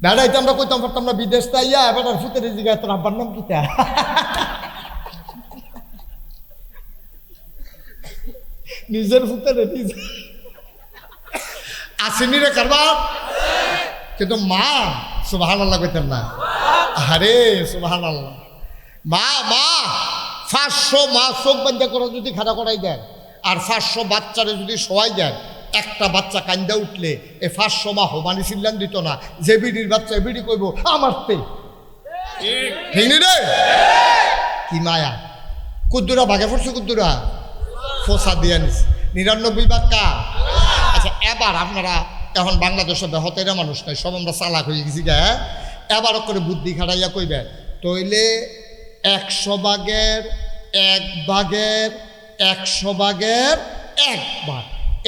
বেড়াইতে আমরা কইতাম পারতাম না বিদেশ তাইয়া এবার ফুতের জিগায় তোর আব্বার নাম কি তা নিজের ফুতেরে নিজে আসেনি রে কারবার কিন্তু মা সুবহানাল্লাহ কইতেন না আরে সুবহানাল্লাহ মা মা 500 মা চোখ বন্ধ করে যদি খাড়া করাই দেন আর 500 বাচ্চারে যদি শোয়াই দেন একটা বাচ্চা কান্দা উঠলে এই 500 মা হোমানি চিল্লান দিত না যে বিড়ির বাচ্চা বিড়ি কইব আমারতে ঠিক নি রে কি মায়া কুদ্দুরা ভাগে পড়ছে কুদ্দুরা ফোসা দিয়ে নিস 99 ভাগ কা আচ্ছা এবার আপনারা এখন বাংলাদেশে বেহতেরা মানুষ নয় সব আমরা চালাক হয়ে গেছি গা এবার করে বুদ্ধি খাটাইয়া কইবেন তইলে 100 ভাগের 1 ভাগের 100 ভাগের 1 ভাগ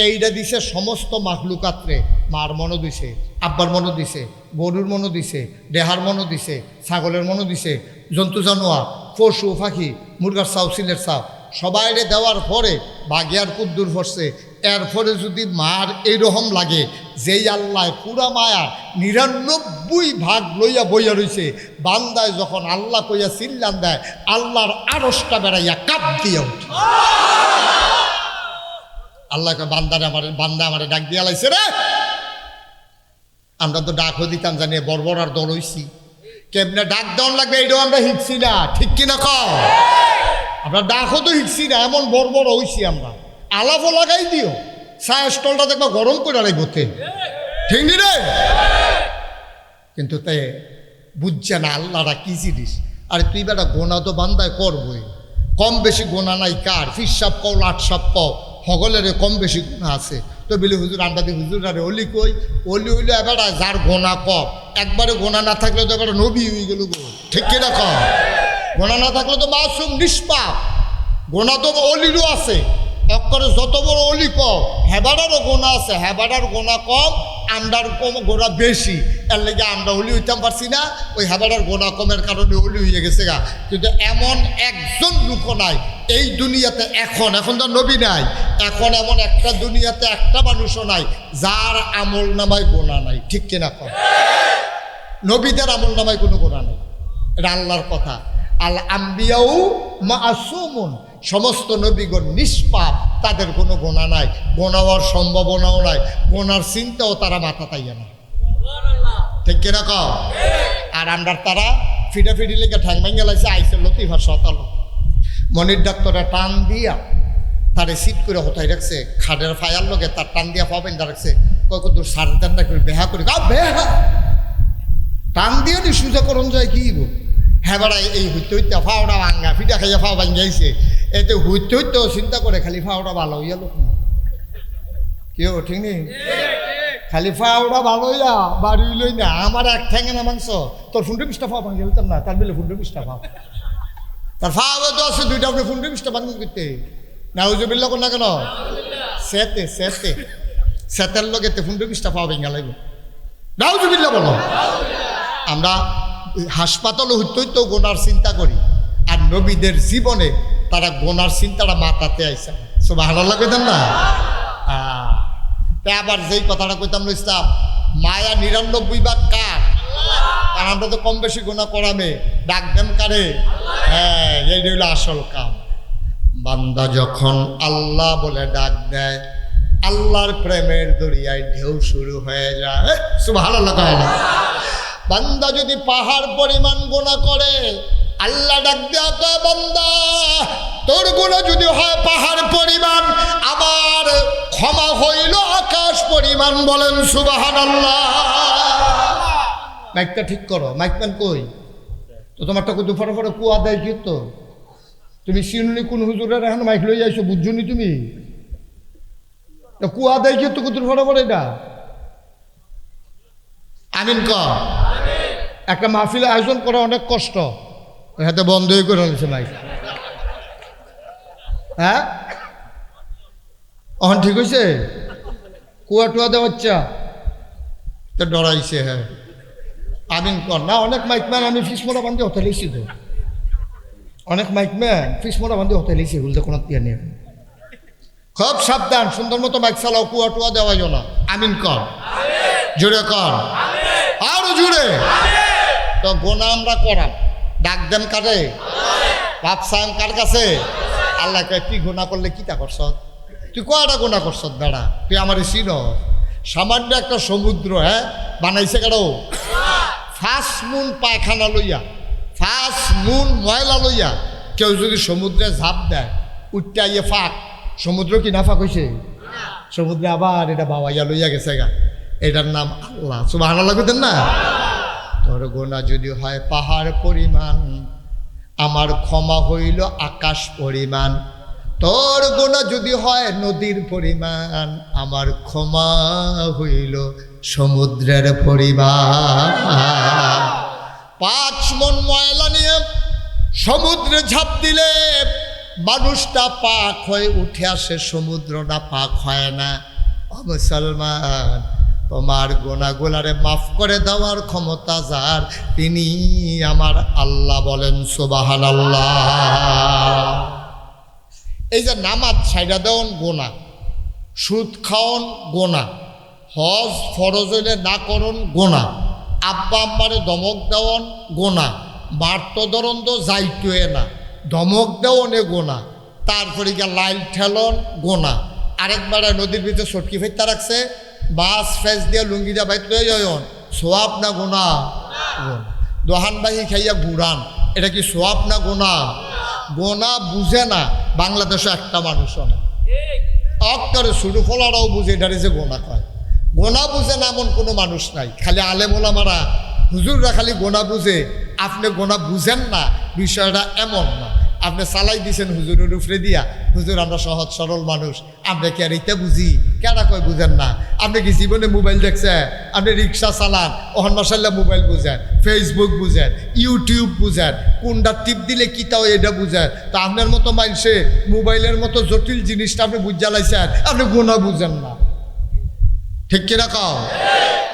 এইটা দিছে সমস্ত মাখলুকাত্রে মার মনও দিছে আব্বার মনও দিছে গরুর মনও দিছে দেহার মনও দিছে ছাগলের মনও দিছে জন্তু জানোয়ার পশু পাখি মুরগার চাও সিলের চাও সবাইরে দেওয়ার পরে বাগিয়ার কুদ্দুর পড়ছে এরপরে যদি মার এইরকম লাগে যেই আল্লাহ পুরা মায়ার 99 ভাগ লইয়া বইয়া রইছে বান্দায় যখন আল্লাহ কইয়া চিল্লান দেয় আল্লাহর আরশটা বেড়াইয়া কাপ দিয়া উঠে আল্লাহকে বান্দা আমারে ডাক দিয়া লাইছে রে আমরা তো ডাকও দিতাম জানি বর্বর আর দল হইছি কেমনে ডাক দেওয়ান লাগবে এইটাও আমরা হিটছি না ঠিক কিনা কও আমরা ডাকও তো হিটছি না এমন বর্বর হইছি আমরা আলাপও লাগাই দিও চায়ের স্টলটা দেখবা গরম করে রাখবো ঠিক নি রে কিন্তু তাই বুঝছে না আল্লাহরা কি জিনিস আরে তুই বেটা গোনা তো বান্দায় করবই কম বেশি গোনা নাই কার ফিসাব কও লাটসাপ কও সকলের কম বেশি গুণা আছে তো বলি হুজুর আন্ডা দি হুজুর আরে অলি কই অলি হইলে এবার যার গোনা কম একবারে গোনা না থাকলে তো এবার নবী হয়ে গেল গো ঠিক কিনা কম গোনা না থাকলে তো মাসুম নিষ্পাপ গোনা তো অলিরও আছে অক্ষরে যত বড় অলি কম হেবাডারও গোনা আছে হেবাডার গোনা কম আমরার কম গোনা বেশি এর লেগে আমরা অলি হইতাম পারছি না ওই হেবাডার গোনা কমের কারণে অলি হয়ে গেছে গা কিন্তু এমন একজন লোক নাই এই দুনিয়াতে এখন তো নবী নাই এখন এমন একটা দুনিয়াতে একটা মানুষও নাই যার আমল নামায় গোনা নাই ঠিক কিনা কম নবীদের আমল নামায় কোনো গোনা নাই এটা আল্লাহর কথা আল আম্বিয়াউ মাসুমুন সমস্ত নবীগণ নিষ্পাপ তাদের কোনো গোনা নাই গোনা হওয়ার সম্ভাবনাও নাই গোনার চিন্তাও তারা মাথা তাইয়া না ঠিক কিনা কও আর আমরা তারা ফিডাফিডি লেগে ঠ্যাং ভেঙে লাইছে আইসে লতিফা সতাল মনির ডাক্তারে টান দিয়া তারে সিট করে হতাই রাখছে খাটের ফায়ার লগে তার টান দিয়া পাবেন রাখছে কয় কত সাড়ে টানটা করে বেহা করে বেহা টান দিয়ে নি সুজা করণ যায় কি গো হ্যাঁ বেড়াই এই হইতে হইতে ফাওড়া ভাঙ্গা ফিটা খাইয়া ফাও ভাঙ্গাইছে এতে হইতে হইতেও চিন্তা করে খালি ফাওড়া ভালো হইয়া লোক না কেউ ঠিক নেই খালি ফাওড়া ভালো হইয়া বাড়ি লই না আমার এক ঠ্যাঙে না মাংস তোর ফুন্ডে পিসটা ফাও ভাঙ্গে হইতাম না তার বেলে ফুন্ডে পিসটা ফাও তার ফাওয়া তো আছে দুইটা আপনি ফুন্ডে পিসটা ভাঙ্গি করতে না ওই যে বিল্লা কর না কেন সেতে সেতে সেতের লগেতে ফুন্ডে পিসটা ফাও ভেঙ্গা লাগবে নাউজু বিল্লা বলো আমরা হাসপাতালে হইতে হইতেও গোনার চিন্তা করি আর নবীদের জীবনে তারা গোনার চিন্তাটা মাথাতে আইসা সুবহানাল্লাহ কইতাম না তাই আবার যেই কথাটা কইতাম ইসলাম মায়া 99 ভাগ কার কারণ আমরা তো কম বেশি গোনা করামে ডাক দেন কারে হ্যাঁ এই হইল আসল কাম বান্দা যখন আল্লাহ বলে ডাক দেয় আল্লাহর প্রেমের দরিয়ায় ঢেউ শুরু হয়ে যায় সুবহানাল্লাহ কয় না বান্দা যদি পাহাড় পরিমাণ গুনাহ করে আল্লাহ ডাক দেয়া কয় বান্দা তোর গুনাহ যদি হয় পাহাড় পরিমাণ আমার ক্ষমা হইল আকাশ পরিমাণ বলেন সুবহানাল্লাহ মাইকটা ঠিক করো মাইকম্যান কই তো তোমারটা কত ফটো ফটো কুয়া দেয় কি তো তুমি সিনুনি কোন হুজুরের এখন মাইক লই যাইছো বুঝছনি তুমি কুয়া দেয় কি তো কত ফটো ফটো এটা আমিন ক একটা মাহফিল আয়োজন করা অনেক কষ্ট হাতে বন্ধই করে নিয়েছে মাইক হ্যাঁ অহন ঠিক হয়েছে কুয়া টুয়া দেওয়া বাচ্চা তো ডরাইছে হ্যাঁ আমিন কর না অনেক মাইকম্যান আমি ফিস মোড়া বান্ধে হতে লিখছি তো অনেক মাইকম্যান ফিস মোড়া বান্ধে হতে লিখছি হুলতে কোনো তিয়া নেই খুব সাবধান সুন্দর মতো মাইক চালাও কুয়া টুয়া দেওয়া না আমিন কর জোরে কর আরো জুড়ে। তো গোনা আমরা করাম, ডাক দেন কারে? ভাবসাম কার কাছে? আল্লাহ কয় তুই গোনা করলে কি তা করছ? তুই কয়টা গোনা করছ বেড়া? তুই আমার চিন? সামান্য একটা সমুদ্র বানাইছে কারো? 5 মুন পায়খানা লইয়া, 5 মুন ময়লা লইয়া কেউ যদি সমুদ্রে ঝাঁপ দেয়, উঠতে আইয়ে ফাঁক, সমুদ্র কি না ফাঁক হয়েছে? সমুদ্রে আবার এটা বাবাইয়া লইয়া গেছে গা। এটার নাম আল্লাহ। সুবহানাল্লাহ কইতেন না? তোর গোনা যদি হয় পাহাড় পরিমাণ, আমার ক্ষমা হইল আকাশ পরিমাণ। তোর গোনা যদি হয় নদীর পরিমাণ, আমার ক্ষমা হইল সমুদ্রের পরিমাণ। 5 মন ময়লা নিয়ে সমুদ্রে ঝাঁপ দিলে মানুষটা পাক হয়ে উঠে আসে, সমুদ্রটা পাক হয় না। ও মুসলমান, তোমার গোনাগুলারে মাফ করে দেওয়ার ক্ষমতা যার, তিনি আমার আল্লাহ। বলেন সুবহানাল্লাহ। এই যে নামাজ ছাইড়া দেওয়ান গোনা, সুদ খাওয়ন গোনা, হজ ফরজ হইলে না করন গোনা, আব্বা আম্মারে ধমক দেওয়ান গোনা, মারতদরণ তো যাইতোয়ে না, ধমক দেওয়ানে গোনা, তারপরে গিয়া লাইল ঠেলন গোনা, আরেকবার নদীর ভিতরে সটকি ফেরতে রাখছে, বাস ফেস দিয়ে লুঙ্গি যা বাইত লয়ে যায়ন, সোয়াব না গোনা? দোহান বাহি খাইয়া ঘুরান, এটা কি সোয়াব না গোনা? গোনা বুঝে না বাংলাদেশে একটা মানুষও না। অক্তরে শুরু ফলারাও বুঝে এটারে যে গোনা কয়। গোনা বুঝে না এমন কোনো মানুষ নাই। খালি আলেম ওলামারা হুজুররা খালি গোনা বুঝে, আপনি গোনা বুঝেন না, বিষয়টা এমন না। আপনি চালাই দিয়েছেন হুজুরের উপরে দিয়া, হুজুর আমরা সহজ সরল মানুষ, আপনি কি আর এটা বুঝি? কেনা কয় বুঝেন না? আপনি কি জীবনে মোবাইল দেখছেন? আপনি রিক্সা চালান, ওহন মাসাল্লাহ মোবাইল বুঝেন, ফেসবুক বুঝেন, ইউটিউব বুঝেন, কোনটা টিপ দিলে কি তাও এটা বুঝেন। তা আপনার মতো মানুষে মোবাইলের মতো জটিল জিনিসটা আপনি বুঝা লাইছেন, আপনি গোনা বুঝেন না। ঠিক কিনা কাও?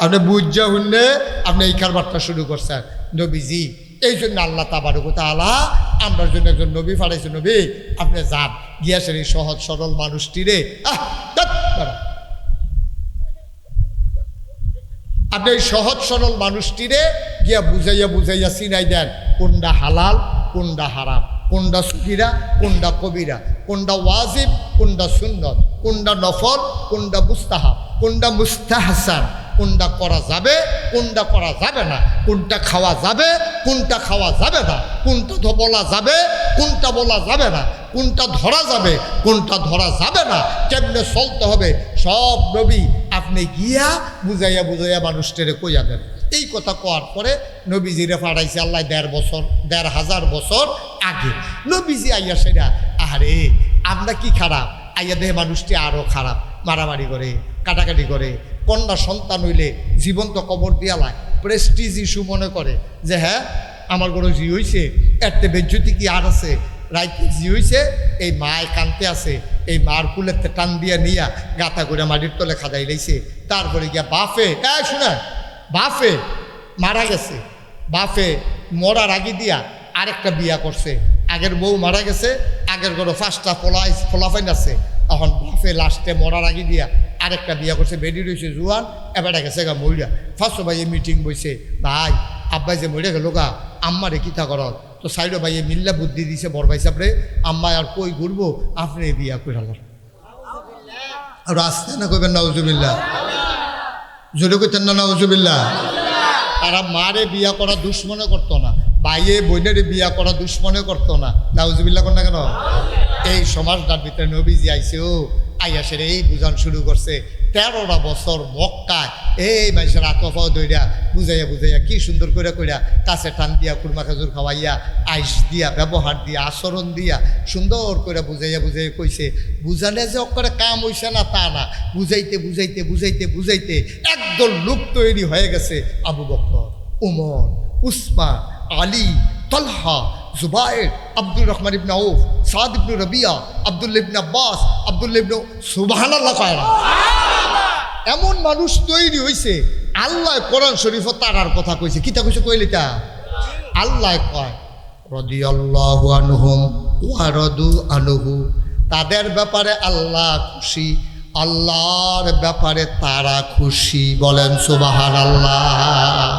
আপনি বুঝা হুন্নে আপনি এই কারবারটা শুরু করছেন। নবীজি এই জন্য আল্লাহ তাবারক ওয়া তাআলা আমরা জন্য একজন নবী পাঠাইছে। নবী আপনি যান, গিয়াছেন এই সহজ সরল মানুষটিরে, আপনি এই সহজ সরল মানুষটিরে গিয়া বুঝাইয়া বুঝাইয়া চিনাই দেন কোনটা হালাল, কোনটা হারাম, কোনটা সুগিরা, কোনটা কবিরা, কোনটা ওয়াজিব, কোনটা সুন্নত, কোনটা নফল, কোনটা মুস্তাহাব, কোনটা মুস্তাহসান, কোনটা করা যাবে, কোনটা করা যাবে না, কোনটা খাওয়া যাবে, কোনটা খাওয়া যাবে না, কোনটা বলা যাবে, কোনটা বলা যাবে না, কোনটা ধরা যাবে, কোনটা ধরা যাবে না, কেমনে চলতে হবে, সব নবী আপনি গিয়া বুঝাইয়া বুঝাইয়া মানুষটারে কইয়া দেন। এই কথা কোয়ার পরে নবীজিরে পাঠাইছে আল্লাহ ১,৫০০ বছর আগে। নবীজি আইয়া সেটা আরে আমরা কি খারাপ, আইয়া দেহে মানুষটি আরও খারাপ, মারামারি করে, কাটাকাটি করে, কন্যা সন্তান হইলে জীবন্ত কবর দিয়ালায়, প্রেস্টিজ ইস্যু মনে করে যে হ্যাঁ আমার কোনো জি হইছে, এতে বেজ্জতি কি আর আছে, রাইতে জি হইছে, এই মায় কানতে আছে, এই মার কুলেতে টান দিয়া নিয়া গাতা করে মাটির তলে খাদাই লাইছে। তারপরে গিয়া বাফে শুনে বাফে মারা গেছে, বাফে মরার আগে দিয়া আরেকটা বিয়া করছে, আগের বউ মারা গেছে, আগের ঘরে 5টা ফলাফাইন আছে, এখন বাফে লাস্টে মরার আগে দিয়া আরেকটা বিয়া করছে, বেডি রয়েছে জুয়ান, এবারে গেছে গা মইরা। ফার্স্ট ভাইয়ে মিটিং বইছে, ভাই আব্বাই যে মরে গেল গা, আম্মারে কিতা করত, তো সাইডো ভাইয়ে মিল্লা বুদ্ধি দিছে বড় ভাই সাপরে, আম্মা আর কই ঘুরবো, আপনি বিয়া কইরাল। আর আসতে না কইবেন নাউজুবিল্লাহ, জোরে কইতেন না নাউজুবিল্লাহ। তারা মারে বিয়া করা দুশ্মনে করতো না, ভাইয়ে বোনের বিয়া করা দুশ্মনে করতো না, নাউজুবিল্লাহ কর না কেন? এই সমাজটার ভিতরে নবীজি আইছে, ও আইয়া সেরে এই বুঝান শুরু করছে। 13টা বছর মক্কায় এই মানুষের আতফাও দইরা বুঝাইয়া বুঝাইয়া কি সুন্দর করে কইরা কাছে টান দিয়া কুরমা খাজুর খাওয়াইয়া আইস দিয়া ব্যবহার দিয়া আচরণ দিয়া সুন্দর করে বুঝাইয়া বুঝাইয়া কইছে। বুঝালে যে অক্ষরে কাম হইছে না তা না, বুঝাইতে বুঝাইতে বুঝাইতে বুঝাইতে একদল লোক তৈরি হয়ে গেছে। আবু বকর, উমর, উসমান, আলী, তলহা, জুবায়ের, আব্দুর রহমান ইবনে আউফ, সাদ ইবনে রবিয়া, আব্দুল্লাহ ইবনে আব্বাস, আব্দুল্লাহ ইবনে সুবহানাল্লাহ কয় না, এমন মানুষ তৈরি হয়েছে। আল্লাহ কোরআন শরীফ তারার কথা কইছে, কিতা কইছে কইলিতা? আল্লাহ কয় রাদিয়াল্লাহু আনহুম ওয়া রাদু আনহু, তাদের ব্যাপারে আল্লাহ খুশি, আল্লাহর ব্যাপারে তারা খুশি। বলেন সুবহানাল্লাহ।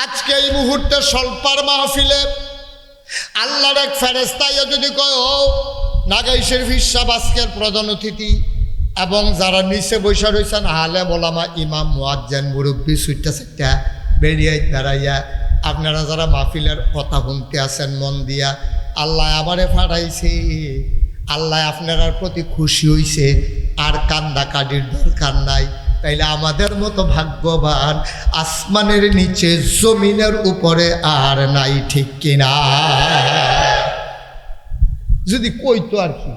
আজকে এই মুহূর্তে স্বল্পার মাহফিলে আল্লাহর এক ফেরেশতায় যদি কয় ও নাগাইশের ফিসাব আজকের প্রধান অতিথি এবং যারা নিচে বৈশা রয়েছেন আলেম ওলামা ইমাম মুয়াজ্জিন মুরব্বী সুইটা সেটা বেরিয়ে দাঁড়াইয়া আপনারা যারা মাহফিলের কথা শুনতে আছেন মন দিয়া, আল্লাহ আমারে ফাটাইছে, আল্লাহ আপনার প্রতি খুশি হইছে, আর কান্দা কাটির দরকার নাই। তাইলে আমাদের মতো ভাগ্যবান আসমানের নিচে জমিনের উপরে আর নাই, ঠিক কিনা? যদি কইতো আর কি,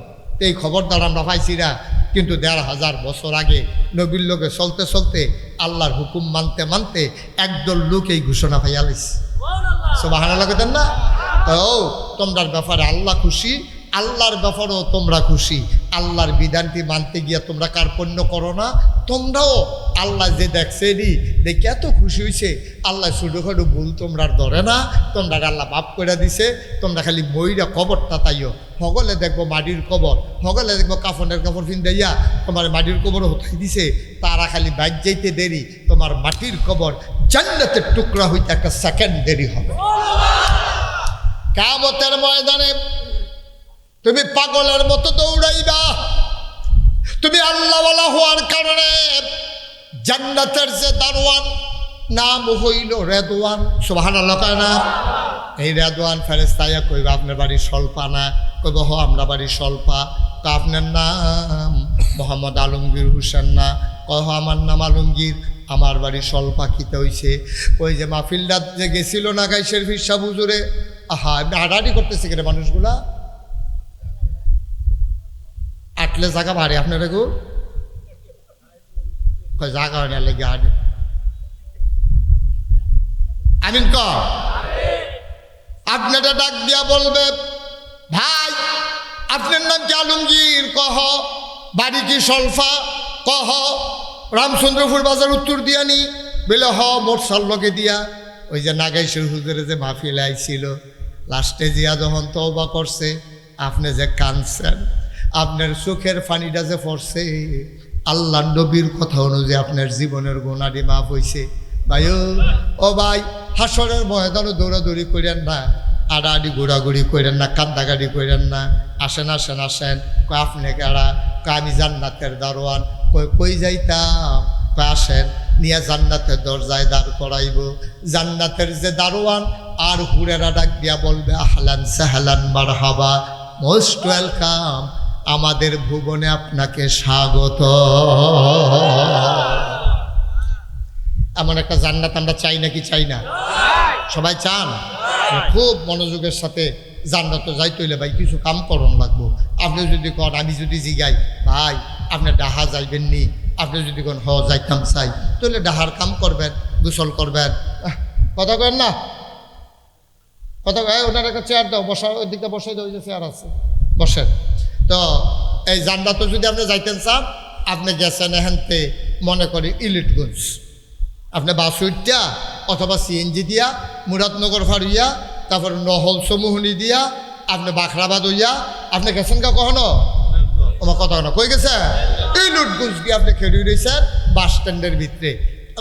এই খবরদার আমরা পাইছি না। কিন্তু ১৫০০ বছর আগে নবীর লোকে চলতে চলতে আল্লাহর হুকুম মানতে মানতে একদল লোক এই ঘোষণা পাইয়া লাইছে। সুবহানাল্লাহ কইতেন না? ও তোমরার ব্যাপারে আল্লাহ খুশি, আল্লাহর ব্যাপারেও তোমরা খুশি। আল্লাহর বিধানটি মানতে গিয়া তোমরা কার্পণ্য করো না। তোমরাও আল্লাহ যে দেখছে দেখে এত খুশি হয়েছে, আল্লাহ ছোটোখাটো ভুল তোমরা ধরে না, তোমরা আল্লাহ মাফ করে দিছে। তোমরা খালি মইরা কবরটা তাইও, হগলে দেখবো মাটির কবর, হগলে দেখবো কাফনের কাপড় ফিন্দাইয়া তোমার মাটির কবর হতাই দিছে। তারা খালি বাইক যাইতে দেরি, তোমার মাটির কবর জান্নাতের টুকরা হইতে একটা সেকেন্ড দেরি হবে। কিয়ামতের ময়দানে তুমি পাগলের মতো দৌড়াইবা। তুমি আল্লাহওয়ালা হওয়ার কারণে জান্নাতের যে দারওয়ান নাম হইল রেদওয়ান। সুবহানাল্লাহ কয় না? এই রেদওয়ান ফেরেশতায়া কইবা আপনার বাড়ি স্বল্পা না? কইব হ আমরা বাড়ি স্বল্পা। তা আপনার নাম মোহাম্মদ আলমগীর হোসেন না? কহ আমার নাম আলমগীর, আমার বাড়ি স্বল্পা। খিতে হইছে ওই যে মাহফিলটা যে গেছিল না গাইশের ফিরসা হুজুরে, আহা হাঁটাহাঁটি করতেছে কেন মানুষগুলা? আটলে জায়গা ভারী আপনারা গো জায়গা হয় না লেগে হাঁটে। আমিন ক আপনারা ডাক দিয়া বলবে ভাই আপনার নাম কি আলমগীর? কহ। বাড়ি কি সলফা? কহ। রামচন্দ্রপুর বাজার উত্তর দিয়া নি? বলে হ মোটসাল লগে দিয়া। ওই যে নাগাইশের হুজুরে যে মাহফিলে আইছিল, লাস্টে জিয়া যখন তওবা করছে, আপনি যে কাঁদছেন, আপনার চোখের পানিটা যে পড়ছে, আল্লাহ নবীর কথা অনুযায়ী আপনার জীবনের গুনাহটি মাফ হইছে। ভাই ও ভাই, হাসরের ময়দানে দৌড়াদৌড়ি করেন না, আড়াআড়ি ঘোরাঘুরি করেন না, কান্দাকাটি করেন না। আসেন আসেন আসেন। কয় আপনি কারা? কয় আমি জান্নাতের দারোয়ান। কই যাইতাম? কয় আসেন, নিয়ে জান্নাতের দরজায় দাঁড় করাইব। জান্নাতের যে দারোয়ান আর হুরেরা ডাক দিয়া বলবে আহলান সাহলান মারহাবা, মোস্ট ওয়েলকাম, আমাদের ভুবনে আপনাকে স্বাগত। এমন একটা জান্নাত আমরা চাই নাকি চাই না? সবাই চান? খুব মনোযোগের সাথে জান্নাতে যাইতে হইলে ভাই কিছু কাম করণ লাগবো। আপনি যদি কন, আমি যদি জিগাই ভাই আপনি ডাহা যাইবেন নি, আপনি যদি কোন হ যাইতাম চাই, তাহলে ডাহার কাম করবেন, গোসল করবেন। কথা কেন না? কথা ওনার একটা চেয়ার দাও, বসার ওই দিকটা বসাই দাও, ওই যে চেয়ার আছে, বসেন। তো এই জান্নাতে যদি আপনি যাইতেন চান, আপনি গেছেন এখানতে মনে করি ইলিটগঞ্জ, আপনি বাস উঠা অথবা সিএনজি দিয়া মুরাদনগর ফাড়িয়া, তারপর নহল সমুহনি দিয়া আপনি বাখরাবাদ হইয়া আপনি গেছেন কা কখনো? আমার কথা না, কই গেছে? ইলিটগঞ্জ গিয়ে আপনি খেলি রয়েছেন বাস স্ট্যান্ডের ভিতরে।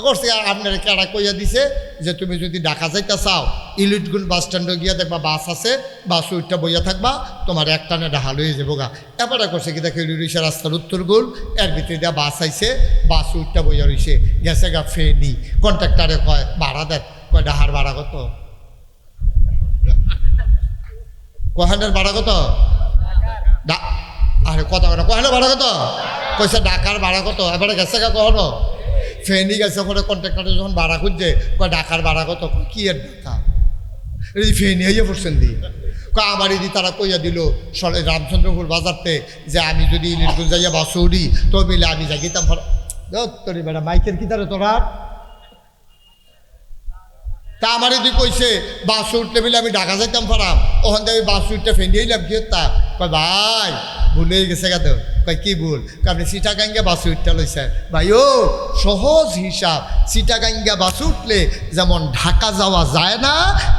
করছে আপনার কেডা কইয়া দিছে যে তুমি যদি ঢাকা যাইতে চাও, ইলিটগঞ্জ বাস স্ট্যান্ডে গিয়া দেখবা বাস আছে, বাস উঠটা বইয়া থাকবা, তোমার একটানে ঢাকা লইয়া যাবো গা। এবারে করছে কি দেখে রইছে রাস্তার উত্তর গোল, এর ভিতরে দিয়া বাস আইছে, বাস উঠটা বইয়া রইছে, গেছে গা ফেনি। কন্ট্রাক্টারে কয় ভাড়া দেন, কয় ডাহার ভাড়া কত? কহানের ভাড়া কত? আরে কথা কথা কহানের ভাড়া কত? কইছে ঢাকার ভাড়া কত? এবারে গেছে গা কখনো? ফেনি গেছে, পরে কন্ট্রাক্টারে যখন ভাড়া খুঁজছে, কয় ঢাকার ভাড়া কত? কি এর ঢাকা? এই ফেনি হইয়া পড়ছেন দি। কয় আমার এদি তারা কইয়া দিল রামচন্দ্রপুর বাজারতে যে আমি যদি ইলিটগঞ্জ যাইয়া বাস উড়ি তো মিলে আমি যাই গেতাম তোর বেড়া মাইকের কি তারে তোরা। তা আমার এদি কইছে বাস উঠলে মিলে আমি ঢাকা যাইতাম ফারাম, ওখান থেকে বাস উঠতে ফেনি হইলাম কি তা? কয় ভাই ভুল হয়ে গেছে গা। তো কয় কি ভুল? আপনি চিটাগাঙ্গা বাসে উঠতে লইছেন। ভাই ও সহজ হিসাব, চিটাগাঙ্গা বাসে উঠলে যেমন ঢাকা যাওয়া যায় না,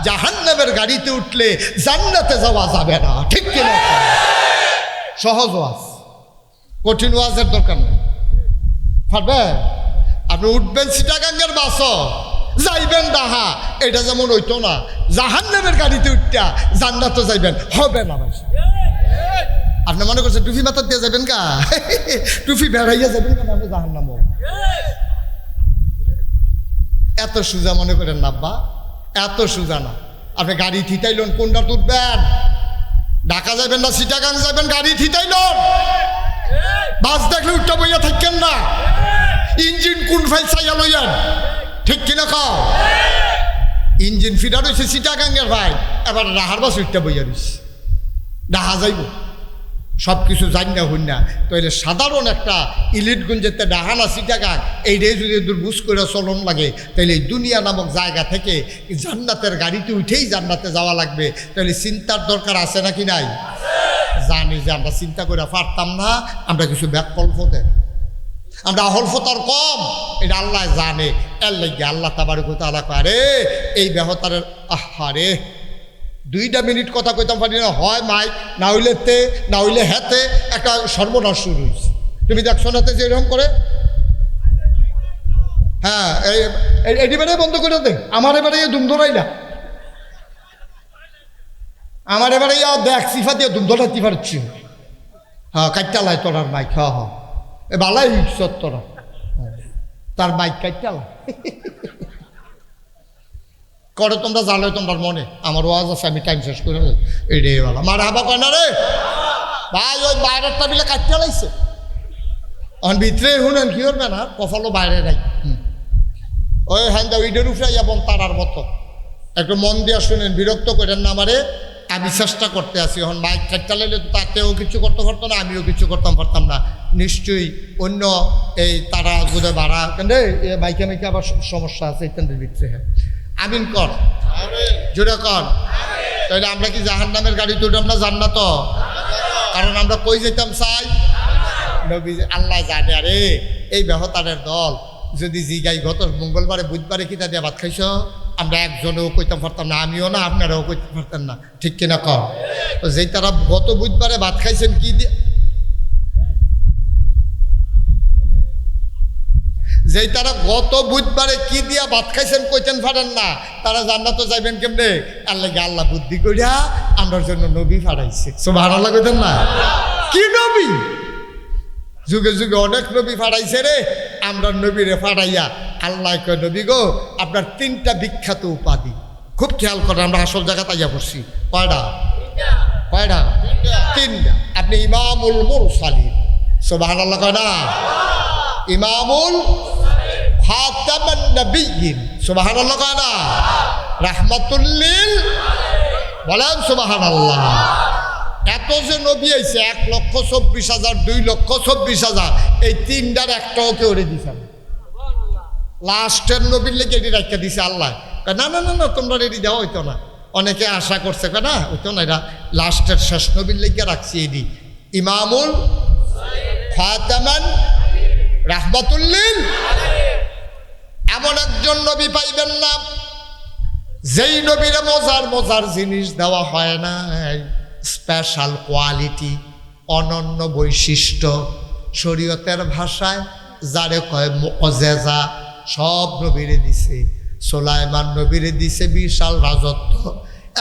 জাহান্নামের গাড়িতে উঠলে জান্নাতে যাওয়া যাবে না, ঠিক কিনা? সহজ ওয়াজ, কঠিন ওয়াজের দরকার নেই। পারবে? আপনি উঠবেন চিটাগাঙ্গের বাস, যাইবেন ডাহা, এটা যেমন হইতো না। জাহান্নামের গাড়িতে উঠটা জান্নাতে যাইবেন, হবে না ভাই। আপনি মনে করছেন টুপি মাথার দিয়ে যাবেন কা? টুপি বেড়াইয়া যাবেন কেন? আপনি জাহান্নাম এত সোজা মনে করেন না আব্বা, এত সোজা না। আপনি গাড়ি থিতাইলেন, কোনটা তুলবেন? ঢাকা যাবেন না চিটাগাং যাবেন, গাড়ি থিতাইলেন। বাস দেখলে উঠটা বইয়া থাকেন না, ইঞ্জিন কোন ফাইল চাইয়া লইয়ান, ঠিক কিনা খাও? ইঞ্জিন ফিটা রয়েছে চিটাগাঙ্গের ভাই, এবার রাহার বাস উঠটা বইয়া রয়েছে, ডাহা যাইব। সব কিছু জানি না হই না, তাইলে সাধারণ একটা ইলিটগুন যেতে ডাহানা চিটাগাং এইটাই যদি দুর্বুজ করে চলন লাগে, তাইলে এই দুনিয়া নামক জায়গা থেকে জান্নাতের গাড়িতে উঠেই জান্নাতে যাওয়া লাগবে। তাইলে চিন্তার দরকার আছে নাকি নাই? জানি যে আমরা চিন্তা করে পারতাম না, আমরা কিছু ব্যাকল্প দেয়, আমরা অহল্পতার কম, এটা আল্লাহ জানে। এর লাগে আল্লাহ তাবারক ওয়া তাআলা করে এই ব্যাহতারের আহারে 2 মিনিট কথা কইতাম পারি না, হয় মাইক, না হইলে তে, না হইলে হেতে, একটা সর্বনাশ শুরু হয়েছে। তুমি দেখছো না যে এরকম করে? হ্যাঁ, এটি বেড়ে বন্ধ করে দে। আমার এবারে দুম ধরাই না, আমার এবারে দেখ সিফা দিয়ে দুম ধরাতে পারছি। হ্যাঁ, কাইটালাই তোরার মাইক। হ্যাঁ হ্যাঁ, এ বালাই ইচ্ছত তোরা, তার মাইক কাইটালা করে। তোমরা জানো তোমার মনে আমার ওয়াজ আছে, আমি টাইম শেষ করে এটাই বলা মার হাবা কয় না রে ভাই, ওই বাইরের টাবিলে কাটতে লাইছে, অন ভিতরে শুনেন কি করবে না, কফালো বাইরে নাই। ওই হ্যাঁ ওইটার উপরে এবং তারার মতো একটু মন দিয়া শুনেন, বিরক্ত করেন না আমারে। আমি চেষ্টা করতে আসি, এখন মাইক কাটতে লাইলে তাতেও কিছু করতে পারতো না, আমিও কিছু করতাম পারতাম না। নিশ্চয়ই অন্য এই তারা বোধ ভাড়া কেন মাইকে মাইকে আবার সমস্যা আছে ইত্যাদির ভিতরে। হ্যাঁ, আমিন কর, জোরে কর। তাহলে আমরা কি জাহান্নামের গাড়ি তুলতাম না জান্নাত? কারণ আমরা কই যেতাম চাই, নবী আল্লাহ জানে। আরে এই ব্যাহতারের দল যদি জিগাই গত মঙ্গলবারে বুধবারে কিতা দিয়ে ভাত খাইছ, আমরা একজনেও কইতাম পারতাম না, আমিও না, আপনারাও কইতে পারতেন না, ঠিক কিনা কর? তো যেই তারা গত বুধবারে ভাত খাইছেন কি দিয়ে, যেই তারা গত বুধবারে কি দিয়া ভাত খাইছেন কইতেন পারেন না, তারা জান্নাতে যাইবেন কেমনে? আল্লাহ আল্লাহ বুদ্ধি করিয়া আমরার জন্য নবী ফাড়াইছে। সুবহানাল্লাহ কইতেন না? কি নবী? যুগে যুগে অনেক নবী ফাড়াইছে রে, আমরা নবীরে ফাড়াইয়া আল্লাহ কয় নবী গো আপনার 3টা বিখ্যাত উপাধি। খুব খেয়াল করেন, আমরা আসল জায়গা তাইয়া পড়ছি। কয়টা? কয়টা? 3টা। আপনি ইমামুল মুরসালিন, সুবহানাল্লাহ কয় না? ইমামুল খাতামান নবিয়্যিন, সুবহানাল্লাহ কয় না? রাহমাতুল লিল, বলেন সুবহানাল্লাহ। এত যে নবী আইছে 1,24,000, 2,24,000, এই 3টার একটাও কেউ রে দিছে না। লাস্টের নবীর লেগে এটি রাখা দিছে আল্লাহ। না না না না, তোমরা রেডি দেওয়া হইতো না। অনেকে আশা করছে না হইতো না, এটা লাস্টের শেষ নবীর লেগে রাখছি। এটি ইমামুল খাতামান রাহমাতুল লিল। এমন একজন নবী পাইবেন না যেই নবীরে মজার মজার জিনিস দেওয়া হয় না, স্পেশাল কোয়ালিটি, অনন্য বৈশিষ্ট্য, শরীয়তের ভাষায় যারে কয় মুআজিজা, সব নবীরে দিছে। সুলাইমান নবীরে দিছে বিশাল রাজত্ব।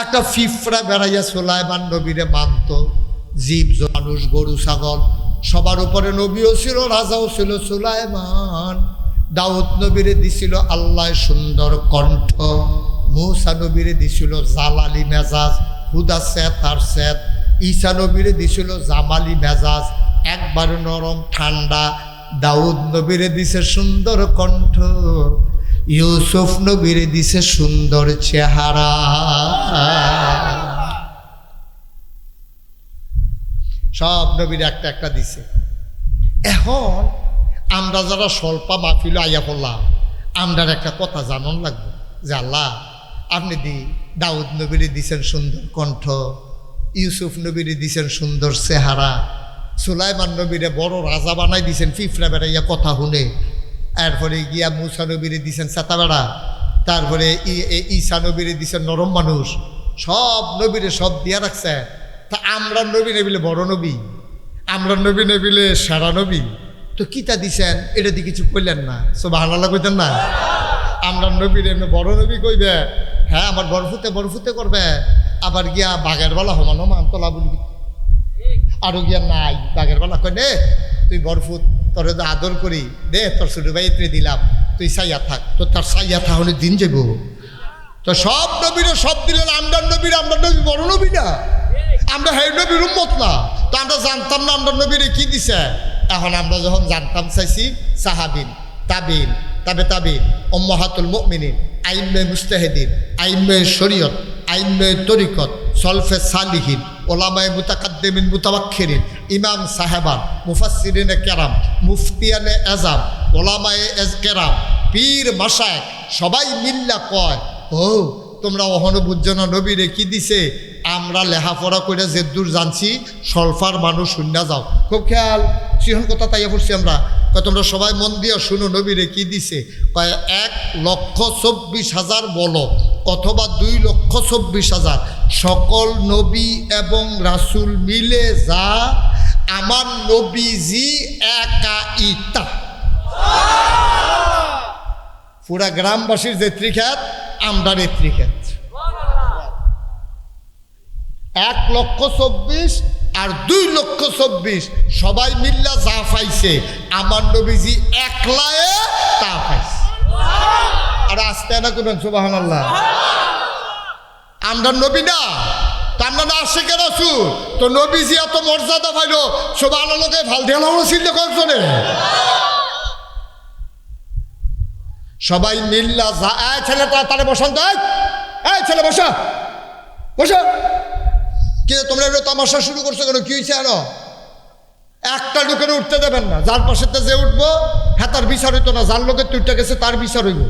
একটা ফিফরা বেড়াইয়া সুলাইমান নবীরে মানত। জীব মানুষ, গরু ছাগল সবার উপরে নবীও ছিল, রাজাও ছিল সুলাইমান। দাউদ নবীরে দিছিল আল্লাহ সুন্দর কণ্ঠ। মূসা নবীরে দিছিল জালালি মেজাজ, হুদা সেত আর সেত। ঈসা নবীরে দিছিল জামালি মেজাজ, একবারে নরম ঠান্ডা। দাউদ নবীরে দিছে সুন্দর কণ্ঠ। ইউসুফ নবীরে দিছে সুন্দর চেহারা। সব নবীর একটা একটা দিছে। এখন আমরা যারা স্বল্পা মাহফিল আইয়া পড়লাম, আমরার একটা কথা জানান লাগবে যে আল্লাহ আপনি দাউদ নবীরে দিছেন সুন্দর কণ্ঠ, ইউসুফ নবীরে দিছেন সুন্দর চেহারা, সুলাইমান নবীরে বড় রাজা বানাই দিছেন, ফিফরা বেড়াইয়া কথা শুনে। এরপরে গিয়া মূসা নবীরে দিছেন চেতা বেড়া, তারপরে ঈসা নবীরে দিছেন নরম মানুষ। সব নবীরে সব দিয়া রাখছে। তা আমরা নবী নেবিলে বড় নবী, আমরা নবী নেবিলে সেরা নবী, তো কিতা দিছেন এটা দিয়ে কিছু কইলেন না, সুবহানাল্লাহ কইতেন না? আমরা নবীর এমনি বড় নবী কইবে, হ্যাঁ আমার বরফুতে করবে, আবার গিয়া বাঘের বেলা হমান হমান তোলা বলবি, আরো গিয়া নাই বাঘের বেলা কয় নে তুই বরফুত, তোর আদর করি দে, তোর ছোট ভাই দিলাম, তুই সাইয়া থাক, তো তার সাইয়া থাকলে দিন যাব। তো সব নবীরা সব দিলেন, আমরা নবী বড় নবী না, আমরা হে নবীর উম্মত না। তো আমরা জানতাম না আমরা নবীরে কি দিছে। এখন আমরা যখন জানতাম চাইছি, সাহাবিন, তাবিন, তাবিন, উম্মাহাতুল মুমিনিন, আইম্মে মুস্তাহিদিন, আইম্মে শরীয়ত, আইম্মে তরিকত, সলফে সালিহিন, ওলামায়ে মুতাকাদ্দিমিন মুতাওয়াক্খিরিন, ইমাম সাহেবান, মুফাসসিরিনে কেরাম, মুফতিয়ানে এজাম, ওলামায়ে কেরাম, পীর মাশায়েখ সবাই মিল্লা কয়, ও তোমরা অহনো বুঝছো না নবীরে কি দিছে। আমরা লেখাপড়া করে যে দূর জানছি সলফার মানুষ শূন্য যাও, খুব খেয়াল সিহন কথা তাইয়া পড়ছি আমরা। তোমরা সবাই মন দিয়ে শুনো নবীরে কি দিছে। কয় 1,24,000 বলো অথবা 2,24,000 সকল নবী এবং রাসূল মিলে যা আমার নবীজি একা ইতা। পুরা গ্রামবাসীর যে ত্রিখ্যাত আমরা ত্রিখ্যাত। 1,24,000 আর 2,24,000 সবাই মিল্লা যা পাইছে আমার নবীজি একলায়ে তা পাইছে। আর আস্তে না করবেন সুবহানাল্লাহ। আমরা নবী না, আমরা না আশিকে রাসূল, তো নবীজি এত মর্যাদা পাইল, সুবহানাল্লাহকে ভাল দেওয়া ছিল কয়েকজনে। সবাই মিল্লা যা, এই ছেলেটা তারে বসান তো, এই ছেলে বসা বসা, কে তোমরা এটা তামাশা শুরু করছো কেন, কি হয়েছে? আরো একটা লোকের উঠতে দেবেন না, যার পাশেতে যে উঠবো হ্যাঁ তার বিচার হইতো না, যার লোকের তুইটা গেছে তার বিচার হইব।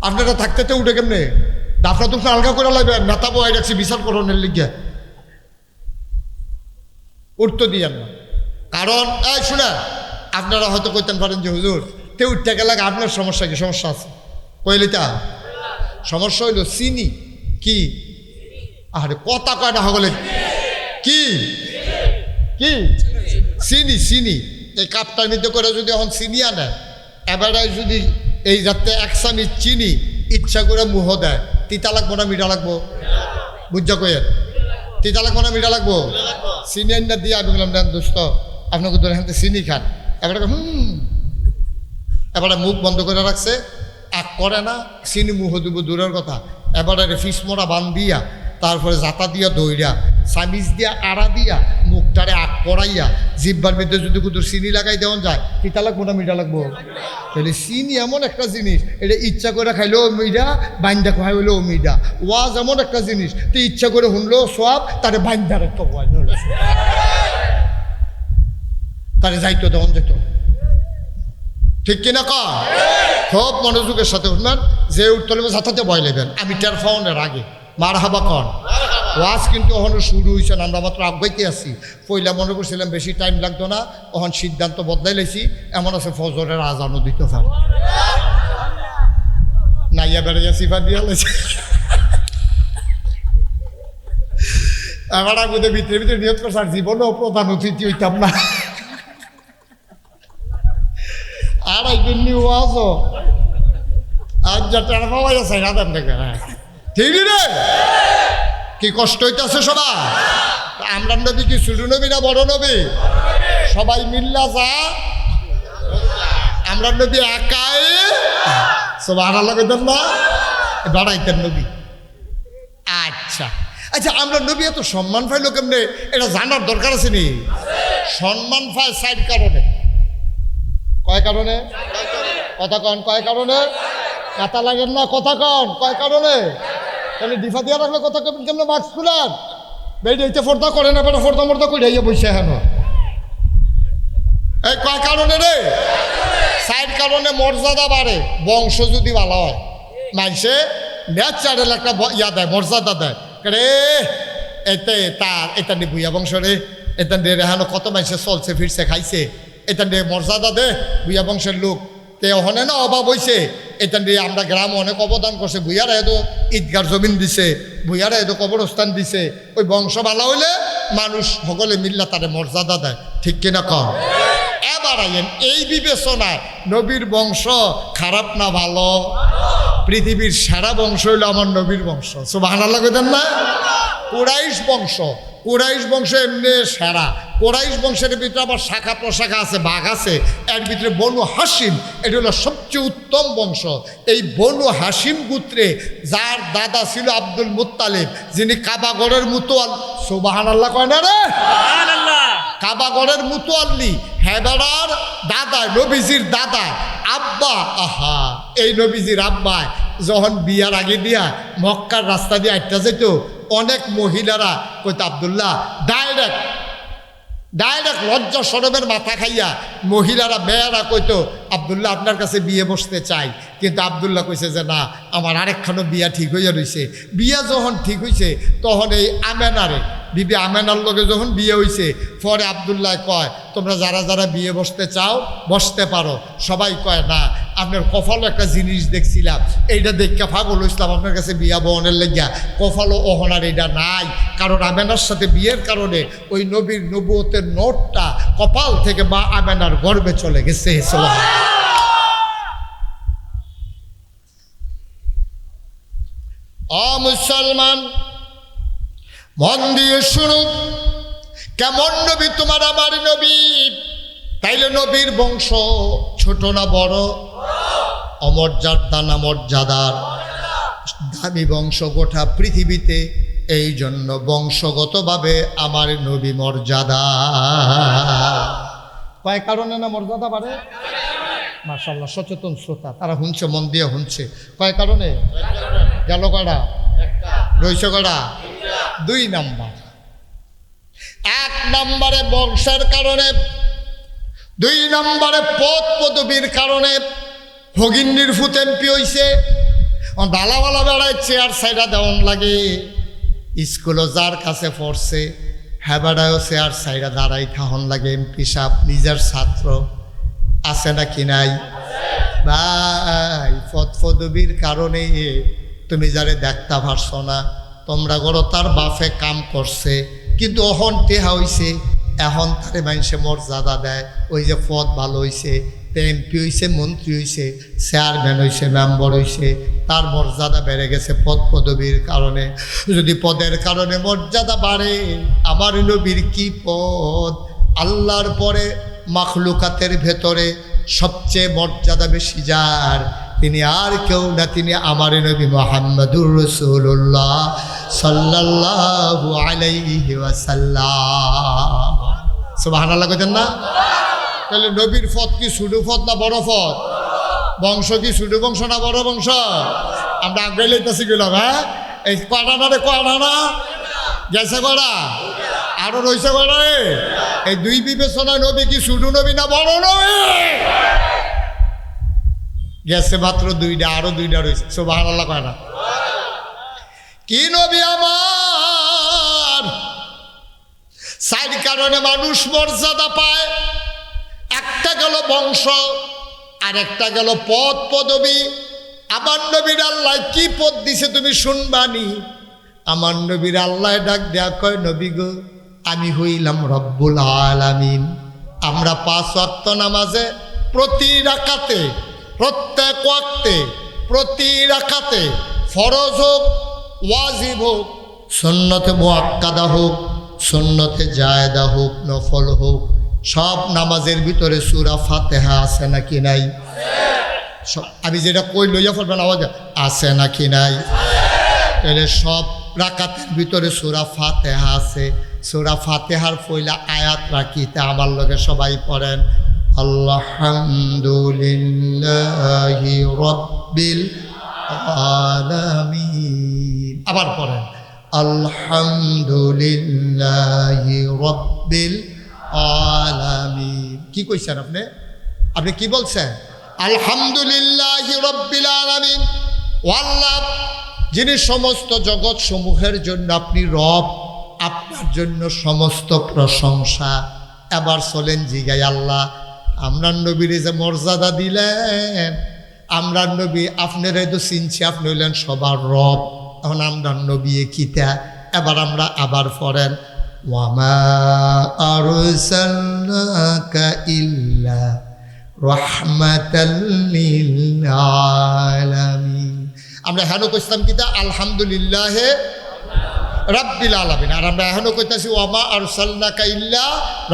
আপনারা থাকতে তো উঠে কেমনে দাফরা দুফরা আলগা করে লাগবেন, নেতা বই রাখছি বিচার করণের লিগে, উঠতে দিয়েন না। কারণ এই শুনে আপনারা হয়তো কইতেন পারেন যে হুজুর তে উঠতে গেলে আপনার সমস্যা কি? সমস্যা আছে কইলিতা, সমস্যা হইল চিনি কি, আরে কথা কয়টা হগলে কি কি চিনি, চিনি এই কাপটার মধ্যে করে যদি এখন চিনি আনে, এবারে যদি এই যাতে 1 চামচ চিনি ইচ্ছা করে মুহ দেয়, তিতা লাগবো না মিঠা লাগবো? বুঝা কয়েন তিতা লাগবো না মিঠা লাগবো? চিনি আন্না দিয়ে আমি বললাম দেন দোস্ত আপনাকে ধরে হাতে চিনি খান, এবারে এবারে মুখ বন্ধ করে রাখছে, আগ করে না, চিনি মুহ দিব দূরের কথা, এবারে ফিস মোড়া বান দিয়া, তারপরে জাতা দিয়া দইরা, চামিচ দিয়া আড়া দিয়া, মুখটারে আগ করাইয়া, জিব্বার মধ্যে যদি কুতুর চিনি লাগাই দেওয়া যায়, তিতা লাগবো না মিঠা লাগবো? তাহলে চিনি এমন একটা জিনিস, এটা ইচ্ছা করে খাইলেও মিঠা, বাইন্দা খাই হইলেও মিঠা। ওয়াজ এমন একটা জিনিস, তো ইচ্ছা করে শুনলেও সব, তারে বাইন্দার একটা তারে যাইতো দেওয়ান যেত, ঠিক কিনা ক? খুব মনোযোগের সাথে শুনবেন, যে উঠতে নেবে যাতে ভয় নেবেন, আমি টের ফাউনের আগে মার হাবা কন। ওয়াজ কিন্তু ওখানে শুরু হয়েছে না, আমরা মাত্র আগাইতে আসছি। পয়লা মনে করছিলাম বেশি টাইম লাগতো না, ওখান সিদ্ধান্ত বদলাই লেছি, এমন আছে ফজরের আজানও দিতে পারে নাইয়া বেড়াইয়া সিফা দিয়া লেছে। আমার আগে ভিতরে ভিতরে নিয়ত করছে আর জীবনেও প্রধান অতিথি হইতাম না। আর একদিন ওয়াজও আজ যা টের পাওয়া যাচ্ছে না থেকে, হ্যাঁ ঠিক রে, কি কষ্ট হইতেছে সবাই। আমরা নবী কি ছোট নবী না বড় নবী? সবাই মিল্লা যা আমরা নবী একাই, সুবহানাল্লাহ কইতেন না, বাড়াইতেন নবী। আচ্ছা আচ্ছা, আমরা নবী এত সম্মান পাইল কেমনে, এটা জানার দরকার আছে নি? সম্মান পায় 4 কারণে। কয় কারণে? কথা কন, কয় কারণে? কথা লাগেন না, কথা কন, কয় কারণে? তাহলে ডিফা দিয়া রাখলে কথা কেমনে মাস্ক খুলেন, বেড়ে ফর্দা করে না, বেটা ফর্দা মর্দা করে বসে হেন। এই কয় কারণে রে? 4 কারণে মর্যাদা বাড়ে, বংশ যদি ভালো হয়, মানুষে ন্যাচারাল একটা ইয়া দেয়, মর্যাদা দেয়। রে এতে তার এটা নিয়ে ভুইয়া বংশ রে, এটা নিয়ে রেহানো কত মানুষে চলছে ফিরছে খাইছে, এটা নিয়ে মর্যাদা দে, ভুইয়া বংশের লোক তে ওখানে না অভাব হয়েছে, এটা নিয়ে আমরা গ্রাম অনেক অবদান করছে, ভুইয়ারা এত ঈদগার জমিন দিছে, ভুইয়ারা এত কবরস্থান দিছে। ওই বংশ ভালো হইলে মানুষ সকলে মিল্লা তারে মর্যাদা দেয়, ঠিক কিনা কম? এবার আইয়েন এই বিবেচনায় নবীর বংশ খারাপ না ভালো? পৃথিবীর সেরা বংশ হইল আমার নবীর বংশ। সুবহানাল্লাহ কইতেন না? কুরাইশ বংশ, কুরাইশ বংশ এমনি সেরা। কুরাইশ বংশের ভিতরে আবার শাখা প্রশাখা আছে, ভাগ আছে। এর ভিতরে বনু হাসিম, এটা হলো সবচেয়ে উত্তম বংশ। এই বনু হাসিম গোত্রে যার দাদা ছিল আব্দুল মুত্তালিব, যিনি কাবাগরের মুতোয়াল, সুবহানাল্লাহ কয় না রে? কাবাগরের মুতোয়াল্লি, হেবেরার দাদা, নবীজির দাদা, আব্বা, আহা, এই নবীজির আব্বা যখন বিয়ার আগে দিয়া মক্কার রাস্তা দিয়ে আটটা যেত, অনেক মহিলারা কইতো আব্দুল্লাহ, ডাইরেক্ট লজ্জা শরমের মাথা খাইয়া মহিলারা মেয়েরা কইতো আব্দুল্লাহ আপনার কাছে বিয়ে বসতে চাই। কিন্তু আব্দুল্লাহ কইছে যে না, আমার আরেকখানো বিয়া ঠিক হইয়া রইছে। বিয়া যখন ঠিক হইছে তখন এই আমেনারে, বিবি আমেনার লগে যখন বিয়ে হইছে, পরে আব্দুল্লাহ কয় তোমরা যারা যারা বিয়ে বসতে চাও বসতে পারো। সবাই কয় না, আপনার কপালও একটা জিনিস দেখছিলাম, এইটা দেখে পাগল হইছিলাম আপনার কাছে বিয়া বহনের লেগিয়া। কপালও অহনার এইটা নাই, কারণ আমেনার সাথে বিয়ের কারণে ওই নবীর নবুয়তের নোটটা কপাল থেকে মা আমেনার গর্ভে চলে গেছে। মুসলমান মন দিয়ে শুনুন, কেমন নবী তোমার আমার নবী। তাইলে নবীর বংশ ছোট না বড়? অমর্যাদা না মর্যাদার? দামি বংশ গোটা পৃথিবীতে। এই জন্য বংশগতভাবে আমার নবী মর্যাদা। কয় কারণে না মর্যাদা বাড়ে? মাশাআল্লাহ, সচেতন শ্রোতা, তারা শুনছে, মন দিয়ে শুনছে। কয় কারণে? গেল কড়া, রইছে কড়া, 2 নাম্বার। 1 নম্বরে বংশের কারণে, 2 নম্বরে পদ পদবীর কারণে। ফকিন্নির ফুত এমপি হইছে, ডালাওয়ালা বেড়ায় চেয়ার সাইডা দেওয়ান লাগে। স্কুলও যার কাছে পড়ছে হ্যাঁ বেড়ায়ও চেয়ার সাইডা দাঁড়াই থাহন লাগে। এমপি সাহেব নিজের ছাত্র, আছে নাকি নাই ভাই? পদ পদবীর কারণে তুমি যারে দেখতে পারছো না, তোমরা গড়ো তার বাপে কাম করছে, কিন্তু অহন টেহা হইছে, এখন তারে মানুষে মর্যাদা দেয়। ওই যে পদ ভালো হইছে, এমপি হইছে, মন্ত্রী হইছে, চেয়ারম্যান হইছে, মেম্বার হইছে, তার মর্যাদা বেড়ে গেছে পদ পদবীর কারণে। যদি পদের কারণে মর্যাদা বাড়ে, আমার নবীর কি পদ! আল্লাহর পরে মাখলুকাতের ভেতরে সবচেয়ে মর্যাদা বেশি যার, তিনি আর কেউ না, তিনি আমার নবী মুহাম্মদুর রাসূলুল্লাহ সাল্লাল্লাহু আলাইহি ওয়াসাল্লাম। সুবহানাল্লাহ কইতেন না? তাহলে নবীর পদ কি ছোট পদ না বড় পদ? বংশ কি ছোট বংশ না বড় বংশ? আমরা আগে লইতেছি গেলাম। হ্যাঁ, এই কয়টা না রে, কয়টা না গেছে কয়টা, আরো রয়েছে কয়টা রে? এই 2 বিবেচনায় নবী কি ছোট নবী না বড় নবী? গেছে মাত্র 2টা, আরো 2টা রয়েছে। সুবহানাল্লাহ কয় না? কি নবী আমার! 4 কারণে মানুষ মর্যাদা পায়। একটা গেল বংশ, আর একটা গেল পদ পদবী। আমার নবীর আল্লাহ কি পদ দিছে তুমি শুনবানি। আমার নবীর আল্লাহ ডাক দেয়া কয়, নবী গো, আমি হইলাম রব্বুল আলামিন। আমরা 5 ওয়াক্ত নামাজে প্রতি রাকাতে, প্রত্যেক ওয়াক্তে, প্রতি রাকাতে, ফরজ হোক, ওয়াজিব হোক, সুন্নতে মুআক্কাদা হোক, সুন্নতে জায়েদা হোক, নফল হোক, সব নামাজের ভিতরে সূরা ফাতিহা আছে নাকি নাই? আমি যেটা কই লইয়া পড়বেন আওয়াজ, আছে নাকি নাই? তাহলে সব রাকাতের ভিতরে সূরা ফাতিহা আছে। সূরা ফাতিহার পয়লা আয়াত রাখিতে আমার লগে সবাই পড়েন, আলহামদুলিল্লাহি রাব্বিল আলামিন। আবার পড়েন, আলহামদুলিল্লাহি রাব্বিল আলামিন। কি কইছেন আপনি? আপনি কি বলছেন? আলহামদুলিল্লাহি রাব্বিল আলামিন। ও আল্লাহ, যিনি সমস্ত জগৎ সমূহের জন্য আপনি রব, আপনার জন্য সমস্ত প্রশংসা। এবার চলেন জিগাই, আল্লাহ আমরা নবীর যে মর্যাদা দিলেন, আমরা নবী আপনারে তো চিনছি, আপনি হইলেন সবার রব, এখন আমরা নবী কিতা। এবার আমরা আবার পড়েন, ওয়ামা আরসালনাকা ইল্লা রাহমাতাল লিল আলামিন। আমরা হেন কইতাম কিতা আলহামদুলিল্লাহ রাব্বিল আলামিন, আর আমরা এখনো কইতাছি ওয়ামা আরসালনাকা ইল্লা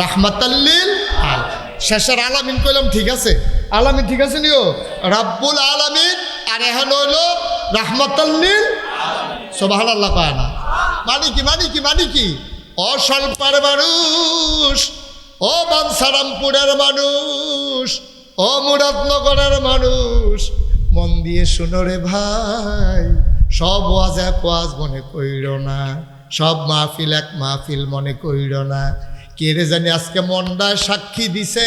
রাহমাতাল লিল আলামিন। শেষের আলামিন কইলাম ঠিক আছে, আলামিন ঠিক আছে নিও, রাব্বুল আলামিন আর এখন হইল রাহমাতাল লিল সুবহানাল্লাহ কয় না। মানে কি অস্বল্পের মানুষ, ও বাঞ্ছারামপুরের মানুষ, ও মুরাদনগরের মানুষ, মন দিয়ে শুনো রে ভাই, সব ওয়াজ এক ওয়াজ মনে কইর না, সব মাহফিল এক মাহফিল মনে কইর না। কে রে জানি আজকে মনটায় সাক্ষী দিছে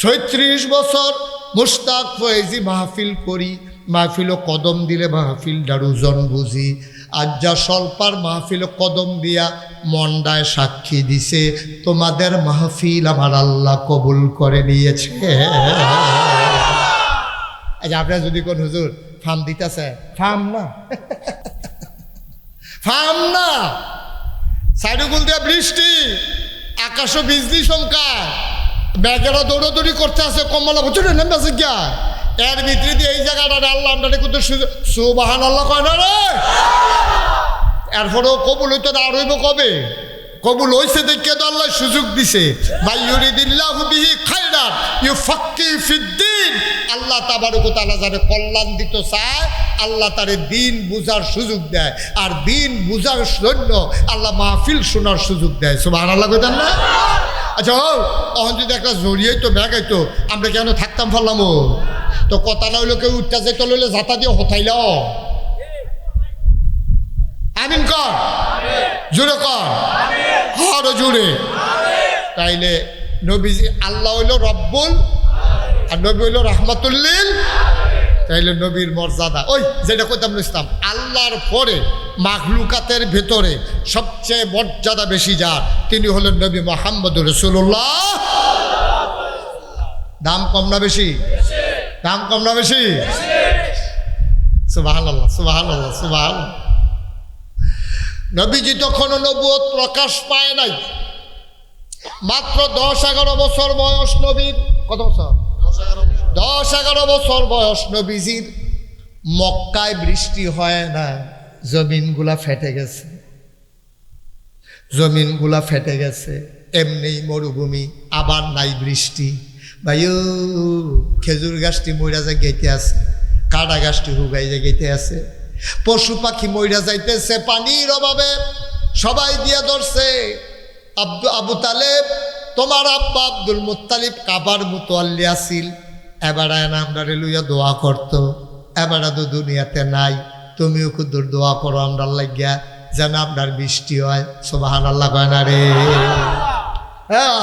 ৩৬ বছর মুশতাক ফয়েজি মাহফিল করি, মাহফিলও কদম দিলে মাহফিলটার ওজন বুঝি। আজ যা স্বল্পার মাহফিল কদম দিয়া মনটায় সাক্ষী দিছে তোমাদের মাহফিল আমার আল্লাহ কবুল করে নিয়েছে। আজ আপনার যদি কোন হুজুর ফার্ম দিতেছে, ফার্ম না সাইডুগুল দিয়ে বৃষ্টি, আকাশও বিজলি সংখ্যা, ব্যাগেরা দৌড়াদৌড়ি করতে আছে, কমলা বছরে নেমে আছে গিয়া, এর ভিতরে দিয়ে এই জায়গাটা আল্লাহ আমরা কিন্তু সুবহানাল্লাহ কয় না রে। এরপরেও কবুল হইতো না, আর হইব কবে? কবুল হইছে দেখে তো আল্লাহ সুযোগ দিছে, মাইয়ুরিদিল্লাহু বিহি খায়রান ইউফাক্কিহু ফিদ্দীন। আল্লাহ তাবারক ওয়া তাআলা যারে কল্যাণ দিতে চায় আল্লাহ তারে দিন বুঝার সুযোগ দেয়, আর দিন বুঝার জন্য আল্লাহ মাহফিল শোনার সুযোগ দেয়। সুবহানাল্লাহ কইতেন না? আচ্ছা অহন যদি একটা জড়িয়ে তো ব্যাগাইতো আমরা কেন থাকতাম পারলাম? তো কথা না হইলো কেউ উঠতে যেতে লইলে যাতা দিয়ে হতাইল। আমিন কর, জোরে কর, আরো জোরে। তাইলে নবীজি আল্লাহ হইল রব্বুল আর নবী হইল রাহমাতুল লিল। তাইলে নবীর মর্যাদা ওই যেটা কইতাম ইসলাম, আল্লাহর পরে মাখলুকাতের ভেতরে সবচেয়ে মর্যাদা বেশি যার, তিনি হলেন নবী মুহাম্মদুর রাসূলুল্লাহ। দাম কম না বেশি? দাম কম না বেশি? সুবহানাল্লাহ, সুবহানাল্লাহ, সুবহানাল্লাহ। নবীজি তখন নবুয়ত প্রকাশ পায় নাই, মাত্র 10-11 বছর বয়স নবীর। কত বছর? 10-11 বছর বয়স নবীজির। মক্কায় বৃষ্টি হয় না, জমিনগুলা ফেটে গেছে, জমিনগুলা ফেটে গেছে, এমনি মরুভূমি, আবার নাই বৃষ্টি। ভাইও খেজুর গাছটি মইরা যায় গেইতে আছে, কাটা গাছটি হুগাই যায় গেইতে আছে, পশু পাখি মইরা যাইতেছে পানির অভাবে, সবাই দিয়া ধরছে। আবু তালেব তোমার আব্বা আব্দুল মুত্তালিব কাবার মুতওয়াল্লি আসিল, এবার আমরা লইয়া দোয়া করতো, এবার তো দুনিয়াতে নাই, তুমিও কুদুর দোয়া করো আমরা লাগিয়া যেন আপনার বৃষ্টি হয়। সুবহানাল্লাহ কয় না রে? হ্যাঁ,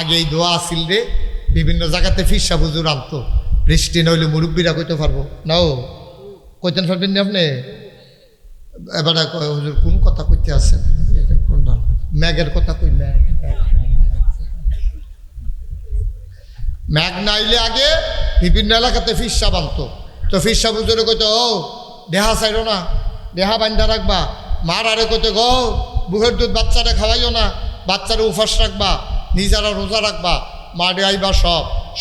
আগেই দোয়া আসিল রে, বিভিন্ন জায়গাতে ফিরসা হুজুর আনতো, বৃষ্টি নইলে মুরব্বীরা কইতে পারবো নাও, কইতেন পারবেন না আপনি? এবারে হুজুর কোন কথা কইতে আছেন? ম্যাগের কথা কই, ম্যাগ নাইলে আগে বিভিন্ন এলাকাতে ফিরসা বানতো, তো ফিরসা হুজুরে কইতো ও দেহা চাইরো না, দেহা বান্ধা রাখবা, মার আরে কইতো গো বুকের দুধ বাচ্চারা খাওয়াইও না, বাচ্চারা উপাস রাখবা, নিজেরা রোজা রাখবা, মাঠে আইবা।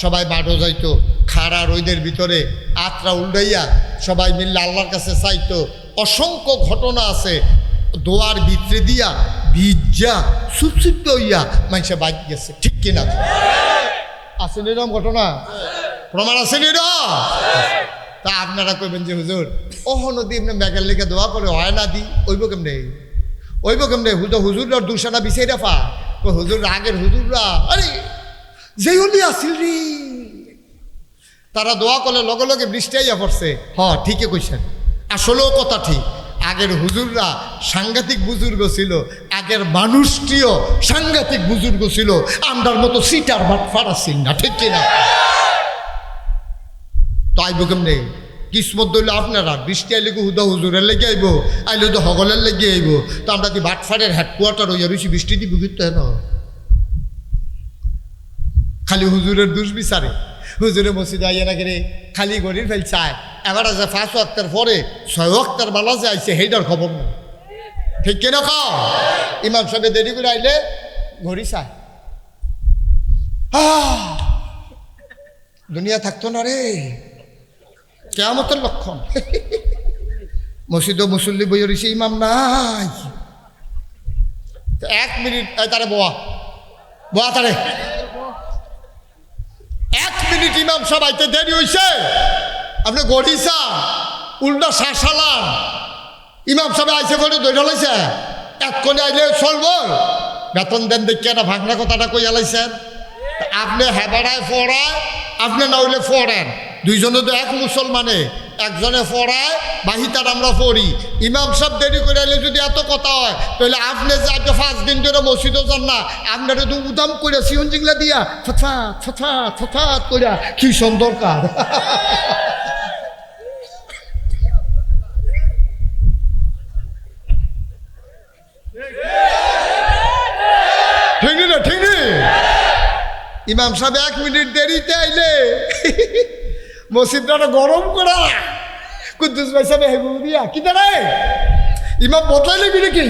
সবাই মাঠও যাইতো, খাড়া রোদের ভিতরে আত্রা উল্টাইয়া সবাই মিললে আল্লাহর কাছে চাইতো। অসংখ্য ঘটনা আছে, দোয়ার ভিতরে দিয়া ভিজা সুপসুপ্ত হইয়া মানুষে বাদ গেছে, ঠিক কিনা? আছে নিরম ঘটনা, প্রমাণ আছে নিরম। তা আপনারা কইবেন যে হুজুর ওহ নদী এমনি ব্যাগের লেগে দোয়া করে হয় না দি, ওইব কেমনে? হুজুররা দুশানা বিছাই রাফা, হুজুর আগের হুজুররা আরে যেই হলি আসিল রে, তারা দোয়া করলে লগে লগে বৃষ্টি আইয়া পড়ছে। ঠিকই কইছেন, আসলেও কথা ঠিক। আগের হুজুররা সাংঘাতিক বুজুর্গ ছিল, আগের মানুষটিও সাংঘাতিক বুজুর্গ ছিল, আমরার মতো সিটার ভাট ফারাসিন না, ঠিক কিনা? তো আইব কেমনে? কিসমত দইলে আপনারা বৃষ্টি আইলে হুদা হুজুরের লেগে আইব, আইলে তো হগলের লেগে আইব। তো আমরা কি ভাটফাড়ের হেডকোয়ার্টার হইয়া বেশি বৃষ্টি দিব কিন্তু হেন খালি হুজুরের দুষ বিচারে, হুজুরে মসজিদে আইয়া না করে খালি গড়ির ফেল চায়, এবার যে 5 ওয়াক্তের পরে 6 ওয়াক্তের বেলা যে আইছে সেইটার খবর না। ঠিক কিনা কও? ইমাম সাহেব দেরি করে আইলে ঘড়ি চায়, দুনিয়া থাকতো না রে, কিয়ামতের লক্ষণ। মসজিদ মুসল্লি বই রয়েছে, ইমাম নাই। 1 মিনিট তারে বোয়া বোয়া তারে 1 মিনিট ইমাম সাহেব আইতে দেরি হয়েছে, আপনি গড়ি চান, উল্টা শাসালান। ইমাম সাহেব আইসে করে দৈরা লাইছে, এক্ষণে আইলে চলবো, বেতন দেন দেখে না ভাঙনা কথাটা কই আলাইছেন। আপনি হেবাড়ায় পড়ায়, আপনি না হইলে পড়েন, দুইজনে তো এক মুসলমানে, একজনে পড়ায় বাহিতার আমরা পড়ি। ইমাম সাহেব দেরি করে আইলে যদি এত কথা হয়, তাহলে আপনি যে আজকে 5 দিন ধরে মসজিদও যান না, আপনারা তো উদাম করে সিয়ন জিংলা দিয়া ফথাত ফথাত ফথাত করিয়া কি দরকার। ঠিক না ঠিক না? ইমাম সাহেব 1 মিনিট দেরিতে আইলে মসজিদটা গরম করা, কুদ্দুস ভাই সাহেব হেবু দিয়া কি দাঁড়ায় ইমাম বদলাই নেবি নাকি?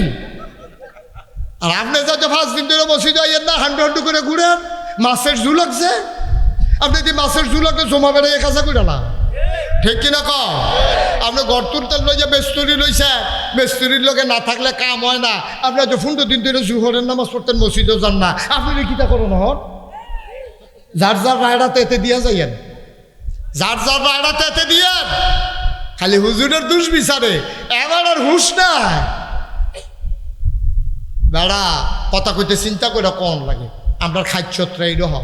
আর আপনি যাতে 5 দিন ধরে মসজিদ আইয়েন না, হান্ডু হান্ডু করে ঘুরেন, মাছের ঝু লাগছে, আপনি যদি মাছের ঝু লাগলে জমা বেড়ে কাজা করে না, ঠিক কিনা ক? আপনি ঘর তুলতেন লই যে বেস্তরি লইছে, বেস্তরির লোকে না থাকলে কাম হয় না। আপনি যে 15 দিন ধরে জুহরের নামাজ পড়তেন, মসজিদও যান না, আপনি কিটা করেন? হন যার যার রায়ডাতে এতে দিয়া যাইয়েন, যার যার রায়ডাতে এতে দিয়েন, খালি হুজুরের দুষ বিচারে, এবার আর হুশ নাই। বেড়া কথা কইতে চিন্তা করে কম লাগে। আমরা খাদ্যত্রা এইরহ,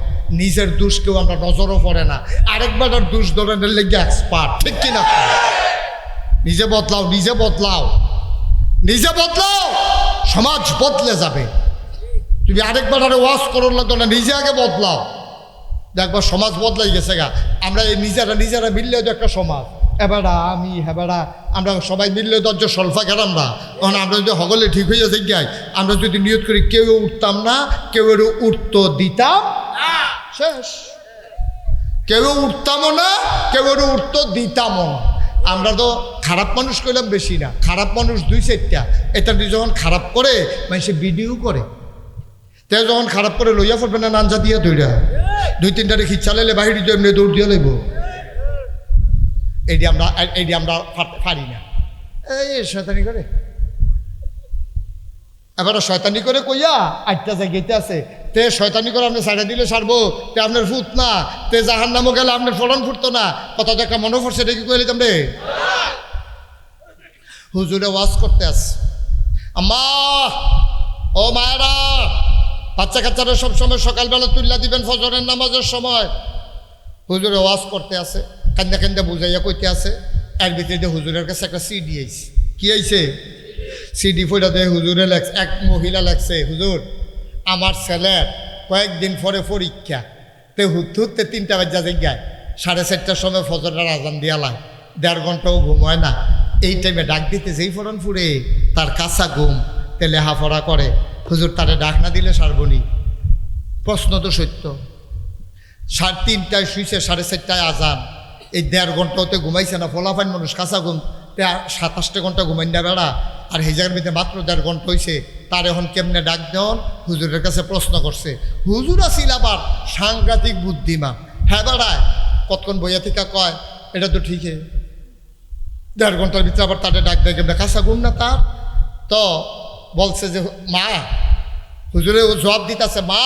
নিজের দোষ কেউ আমরা নজরও পড়ে না, আরেকবার দোষ ধরনের লেগে এক্সপার্ট, ঠিক কিনা? নিজে বদলাও, নিজে বদলাও, নিজে বদলাও, সমাজ বদলে যাবে। তুমি আরেকবার আরে ওয়াশ করার লাগতো না, নিজে আগে বদলাও, দেখবো সমাজ বদলাই গেছে গা। আমরা এই নিজেরা মিললেও তো একটা সমাজ, এবারা আমি হেবারা আমরা সবাই মিললে 10 জন সলফা গেলাম না, তখন আমরা যদি হগলে ঠিক হয়ে যাই গাই, আমরা যদি নিয়ত করি কেউ উঠতাম না, কেউ উঠতো দিতাম শেষ, কেউ উঠতামও না, কেউ উঠতো দিতামও না। আমরা তো খারাপ মানুষ করলাম বেশি না, খারাপ মানুষ 2-4টা, এটা যখন খারাপ করে মানে সে ভিডিও করে, তে যখন খারাপ করে লইয়া পড়বে না, নাঞ্জা দিয়া দৌড়া 2-3টা রেখি চালাইলে বাহিরে যে এমনি দৌড় দিয়া লইব। এইটি আমরা পারি না, এই শয়তানি করে, এবার শয়তানি করে কইয়া 8টা জায়গাতে আছে, তে শয়তানি করে আপনি সাইডে দিলে সারবো, তে আপনার ফুট না, তে জাহান নামও গেলে আপনার ফলন ফুটতো না। কথা তো একটা মনে পড়ছে, এটা কি কইলে তোমরে হুজুরে ওয়াজ করতে আসে, আম্মা ও মায়েরা, বাচ্চা কাচ্চারা সবসময় সকালবেলা তুল্লা দিবেন ফজরের নামাজের সময়। হুজুরে ওয়াজ করতে আসে, কান্দা কান্দা বুঝাইয়া কইতে আছে। এর ভিতরে হুজুরের কাছে একটা সিডি আইছে, কি আইছে? সিডি ফইটা দেয় হুজুরে লেখছে, এক মহিলা লেখছে, হুজুর আমার ছেলের কয়েকদিন পরে পরীক্ষা, তে হুতে 3টা বাজা জায়গায় 4:30টার সময় ফজরের আজান দিয়ালায়, 1.5 ঘন্টাও ঘুম হয় না। এই টাইমে ডাক দিতে যেই ফোরন ফুরে তার কাঁচা ঘুম, তে লেহাপড়া করে, হুজুর তারে ডাক না দিলে সারবনি। প্রশ্ন তো সত্য, 3:30টায় শুইছে, 4:30টায় আজান, এই 1.5 ঘন্টাতে ঘুমাইছে না। ফলাফাইন মানুষ কাঁচা ঘুম, 27টা ঘন্টা ঘুমাই না বেড়া, আর এই জায়গার ভিতরে মাত্র 1.5 ঘন্টা হয়েছে, তার এখন কেমনে ডাক দেন? হুজুরের কাছে প্রশ্ন করছে। হুজুর আসিল আবার সাংঘাতিক বুদ্ধিমান, হ্যাঁ বেড়ায় কতক্ষণ বইয়া থেকে কয়, এটা তো ঠিকই, 1.5 ঘন্টার ভিতরে আবার তাদের ডাক দেয় কেমনে? কাঁচা ঘুম না তার। তো বলছে যে মা, হুজুরে জবাব দিতেছে, মা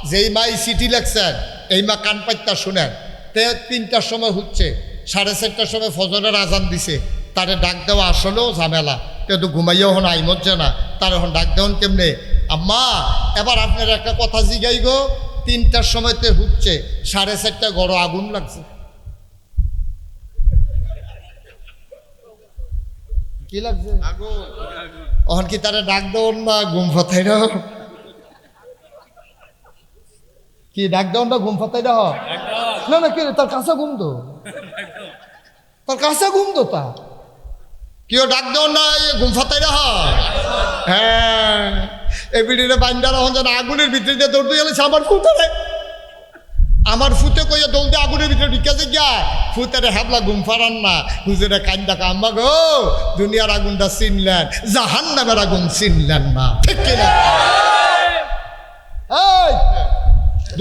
যেই মা এই চিঠি লেখছেন, এই মা কান পাইতা শুনেন, তে 3টার সময় হচ্ছে, 4:30টার সময় ফজরের আজান দিছে, তারে ডাক দেওয়া আসলেও ঝামেলা, কেউ তো ঘুমাইয়া হন আইমজ্জে না, তার এখন ডাক দেওয়ান কেমনে? আম্মা এবার আপনার একটা কথা জিগাই গো, 3টার সময়তে হচ্ছে, 4:30টা গড় আগুন লাগছে, কি লাগছে? এখন কি তারা ডাক দেওয়ান না ঘুম ফাতাই না? কি ডাক দেওয়ান না ঘুম ফাতাই না? না না, কি তার কাঁচা ঘুম তো, তার কাঁচা ঘুম তো, তা কেউ ডাক দেওয়ান না ঘুম ফাতাই না? হ্যাঁ, এই বিড়িরে বান্ডার হন যেন আগুনের ভিতরে দিয়ে দৌড়তে গেলে আমার ফুটারে আমার ফুতে কইয়া দৌড়ে আগুনের ভিতরে ঢুকেছে গিয়া ফুতের হ্যাবলা ঘুম ফারান না, হুজুরে কান্দা আম্মা গো দুনিয়ার আগুনটা চিনলেন, জাহান্নামের আগুন চিনলেন না, ঠিক কিনা? এই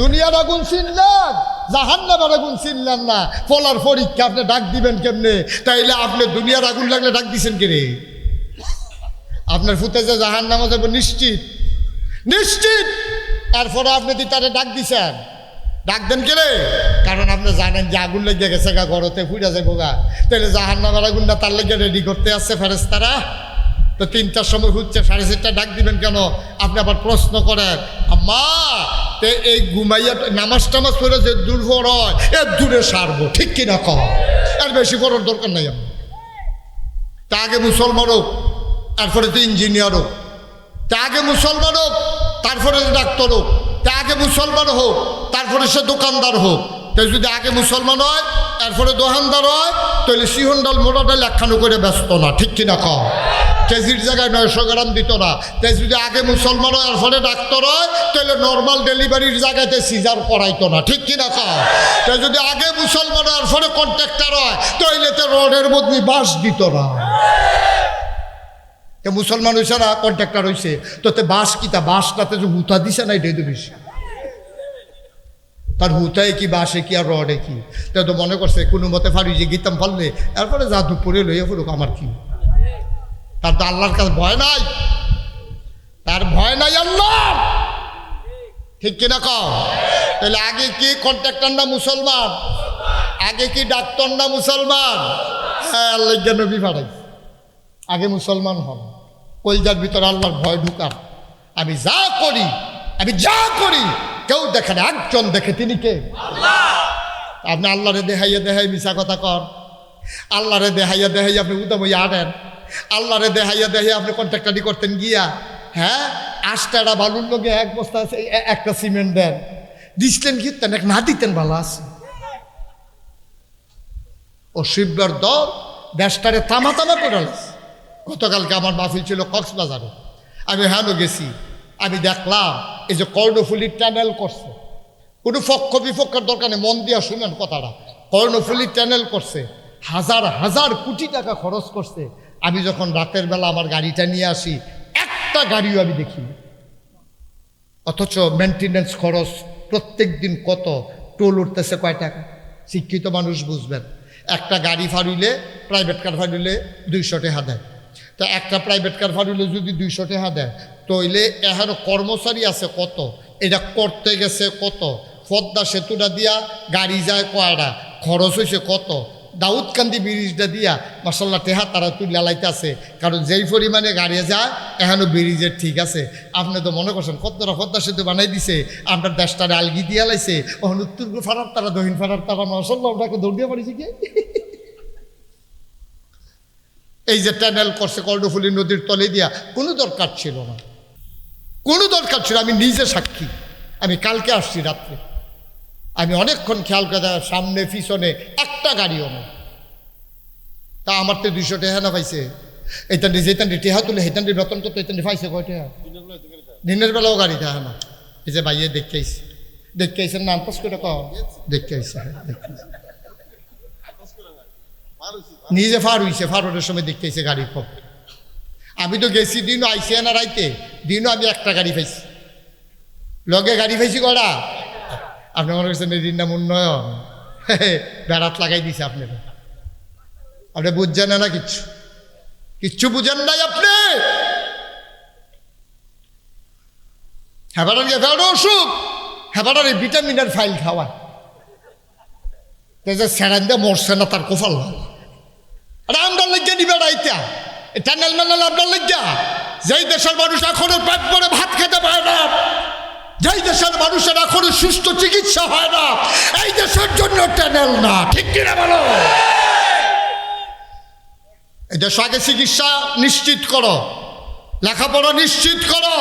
দুনিয়ার আগুন চিনলেন, জাহান্নামের আগুন চিনলেন না, ফলার পরীক্ষা আপনি ডাক দিবেন কেমনে? তাইলে আপনি দুনিয়ার আগুন লাগলে ডাক দিছেন কে রে? আপনার ফুতে যে জাহান্নামে যাবে নিশ্চিত, নিশ্চিত। এরপরে আপনি তারে ডাক দিছেন, ডাক দেন কে রে? কারণ আপনি জানেন যে আগুন লেগে গেছে গা, ঘরতে ফুটা যাবো গা, তাহলে জাহান্নামের আগুনটা তার লেগে রেডি করতে আসছে ফেরেশতারা। তো 3টার সময় হচ্ছে, 4:30 ডাক দিবেন কেন? আপনি আবার প্রশ্ন করেন আম্মা তে এই ঘুমাইয়া নামাজ টামাজ করে যে দূর হয় এর দূরে সারবো, ঠিক কিনা কম? আর বেশি করার দরকার নাই। আমি তা আগে মুসলমান হোক, তারপরে তো ইঞ্জিনিয়ার হোক, তা আগে মুসলমান হোক, তারপরে ডাক্তার হোক, তা আগে মুসলমান হোক, তারপরে সে দোকানদার হোক। তাই যদি আগে মুসলমান হয় তারপরে দোকানদার হয়, তাহলে সিহন ডাল মোটা ডাল একখানো করে ব্যস্ত না, ঠিক কিনা কম? কেজির জায়গায় 900 গ্রাম দিত না। তাই যদি আগে মুসলমান হয় এরপরে ডাক্তার হয়, তাহলে নর্মাল ডেলিভারির জায়গাতে সিজার করাইতো না, ঠিক কিনা কম? তাই যদি আগে মুসলমান হয় এরপরে কন্ট্রাক্টর হয়, তাহলে তো রোডের মধ্যে বাঁশ দিত না। মুসলমান হয়েছে না, কন্ট্রাক্টর হয়েছে, তোতে বাঁশ কি তা বাঁশটাতে যে হুতা দিছে না, এটাই তো বেশি। তার হুতায় কি বাসে কি আর রডে কি, তাই তো মনে করছে কোনো মতে ফারি যে গীতাম পারলে এরপরে যা দুপুরে লইয়া ফুরুক, আমার কি? তার তো আল্লাহর কাছে ভয় নাই, তার ভয় নাই আল্লাহ, ঠিক কিনা কও? তাহলে আগে কি কন্ট্রাক্টর না মুসলমান? আগে কি ডাক্তার না মুসলমান? হ্যাঁ, আল্লাহ নবী পাঠাইছে আগে মুসলমান হন, কলজার ভিতরে আল্লাহর ভয় ঢুকার। আমি যা করি, আমি যা করি কেউ দেখে না, একজন দেখে, তিনি কে? আপনি আল্লাহরে দেখাইয়া দেখাই মিশা কথা কর, আল্লাহরে দেখাইয়া দেখাই আপনি উদামইয়া আনেন, আল্লাহরে দেখাইয়া দেখাই আপনি কন্ট্রাক্টারি করতেন গিয়া, হ্যাঁ 8টা বালুর লোকে 1 বস্তা একটা সিমেন্ট দেন, দিচ্ছেন কি না দিতেন ভালো আছে। ও শিবলার দল দেশটারে তামা তামা করে। গতকালকে আমার মাহফিল ছিল কক্সবাজারে, আমি হ্যানো গেছি, আমি দেখলাম এই যে কর্ণফুলির টানেল করছে, কোনো পক্ষ বিপক্ষের দরকার নেই, মন দিয়া শুনেন কথাটা। কর্ণফুলির টানেল করছে, হাজার হাজার কোটি টাকা খরচ করছে। আমি যখন রাতের বেলা আমার গাড়িটা নিয়ে আসি, একটা গাড়িও আমি দেখি, অথচ মেনটেন্যান্স খরচ প্রত্যেক দিন কত, টোল উঠতেছে কয় টাকা। শিক্ষিত মানুষ বুঝবেন, একটা গাড়ি ফাড়িলে, প্রাইভেট কার ফাড়িলে 200 টাকা দেয়। তো একটা প্রাইভেট কার ফাড়িলে যদি 200 টাকা দেয়, তইলে এখানে কর্মচারী আছে কত, এটা করতে গেছে কত, পদ্মা সেতুটা দিয়া গাড়ি যায় কয়টা, খরচ হয়েছে কত, দাউদকান্দি ব্রিজটা দিয়া মাসাল্লাহ টেহা তারা তুলে লাইতেছে, কারণ যেই পরিমাণে গাড়ি যায় এখনও ব্রিজের ঠিক আছে। আপনি তো মনে করছেন কতটা পদ্মা সেতু বানাই দিছে, আপনার দেশটারে আলগি দিয়া লাইছে, ওখান উত্তর ফাড়ার তারা দক্ষিণ ফাড়ার তারা মাসাল্লাহ ওটাকে দৌড় দিয়ে পারিছে কি। এই যে টানেল করছে কর্ণফুলী নদীর তলে দিয়া, কোনো দরকার ছিল না, কোনো দরকার ছিল। আমি নিজে সাক্ষী, আমি কালকে আসছি রাত্রে, আমি অনেকক্ষণ খেয়াল করে সামনে পিছনে একটা গাড়িও নেই। তা আমার তো 200 টাকা না পাইছে, এইটান যেতান টেহা তুলে হেতান বেতন করতো, এইটান পাইছে কয় টাকা? দিনের বেলাও গাড়ি থাকে না। এই যে ভাইয়ে দেখতে আইসি, দেখতে আইসেন না আন্তাজ করে কম দেখতে আইসে, নিজে ফার হইছে, ফারের সময় দেখতে আইসে গাড়ি কম। আমি তো গেছি দিনও আইসি না রাইতে, দিনও আমি একটা গাড়ি পাইছি, লগে গাড়ি পাইছি কটা। আপনি মনে করছেন এই নাম উন্নয়ন, বেড়াত লাগাই দিছে আপনার, আপনি বুঝছেন না কিচ্ছু, কিচ্ছু বুঝেন নাই আপনি। হেবাটার গেছে অসুখ, হেবাটার এই ভিটামিনের ফাইল খাওয়ায়, সেরান দিয়ে মরছে না তার কোফাল হয়। আরে আমরা লেগে নিবে রাইতা টানেল মেনাল আপনার লেগা, যেই দেশের মানুষ এখনো পেট ভরে ভাত খেতে পায় না, যেই দেশের মানুষের এখনো সুস্থ চিকিৎসা হয় না, এই দেশের জন্য টানেল না, ঠিক কিনা বলো? এই দেশ আগে চিকিৎসা নিশ্চিত করো, লেখাপড়া নিশ্চিত করো,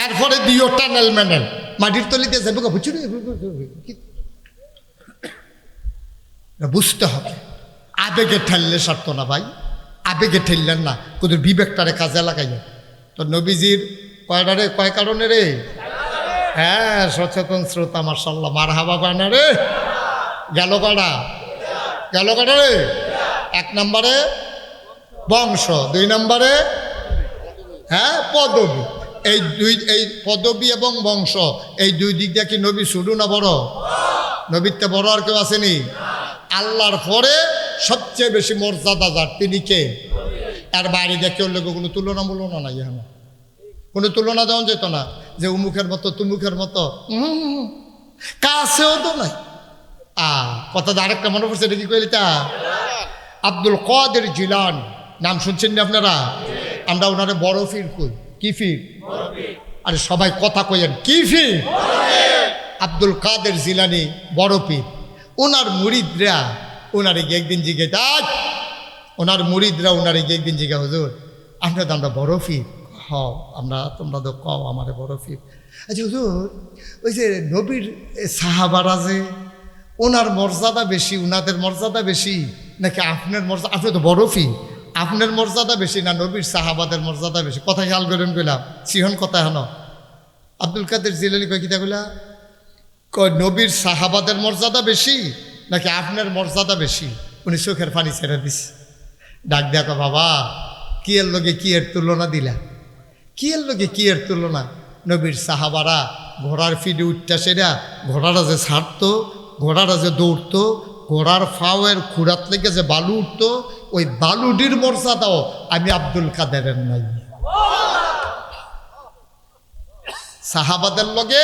এরপরে দিও টানেল মেনেল। মাটির তলিতে যাবো বুঝছি, বুঝতে হবে। আবেগে ঠেললে সারতো না ভাই, আবেগে ঠেললেন না, কোথাও বিবেকটারে কাজে লাগাইয়া। তো নবীজির কয় কারণে রে, হ্যাঁ, সচেতন শ্রোতা মাশাআল্লাহ, মারহাবা বানা রে। গেল কটা? গেল কটা রে? 1 নম্বরে বংশ, 2 নম্বরে হ্যাঁ পদবী। এই পদবী এবং বংশ, এই 2 দিক দিয়ে কি নবী শুরু না বড়? নবীর তে বড় আর কেউ আসেনি? আল্লাহর পরে সবচেয়ে বেশি মর্যাদা যার, তিনি কে? আর বাইরে দেখে উল্লেখ কোনো তুলনা মূলনা নাই, এখানে কোনো তুলনা দেওয়া যেত না যে উমুখের মতো তুমুখের মতো, কাছেও তো নাই। কথা আরেকটা মনে পড়ছে, এটা কি কইলি তা? আব্দুল কাদের জিলানী নাম শুনছেন না আপনারা? আমরা ওনারে বড় ফির কই। কি ফির? আরে সবাই কথা কইেন, কি ফির? আব্দুল কাদের জিলানী বড় পীর। ওনার মুরিদরা ওনারে গিয়ে একদিন জিজ্ঞে, ওনার মুরিদরা ওনারে গিয়ে একদিন জিজ্ঞা, হুজুর আমরা তো আমরা বড় ফির। হও, আমরা তোমরা তো কও আমারে বড় ফির। আচ্ছা হুজুর, ওই যে নবীর সাহাবারা যে ওনার মর্যাদা বেশি, উনাদের মর্যাদা বেশি নাকি আপনার মর্যাদা? আপনি তো বড় ফির, আপনার মর্যাদা বেশি না নবীর সাহাবাদের মর্যাদা বেশি? কথা খেয়াল করেন কইলাম, সিহন কথা হেন। আব্দুল কাদের জিলানী কয় কিতা কইলা? কয় নবীর সাহাবাদের মর্যাদা বেশি নাকি আপনার মর্যাদা বেশি? উনি চোখের পানি ছেড়ে দিস, ডাক দেখো, বাবা কি এর লগে কি এর তুলনা দিলা? কি এর লগে কি এর তুলনা? নবীর সাহাবারা ঘোড়ার ফিডে উঠটা সেরা, ঘোড়ারা যে ছাড়তো, ঘোড়ারা যে দৌড়তো, ঘোড়ার ফাওয়ের খুঁড়াত লেগে যে বালু উঠতো, ওই বালুডির মর্যাদাও আমি আব্দুল কাদেরের নাই। সাহাবাদের লগে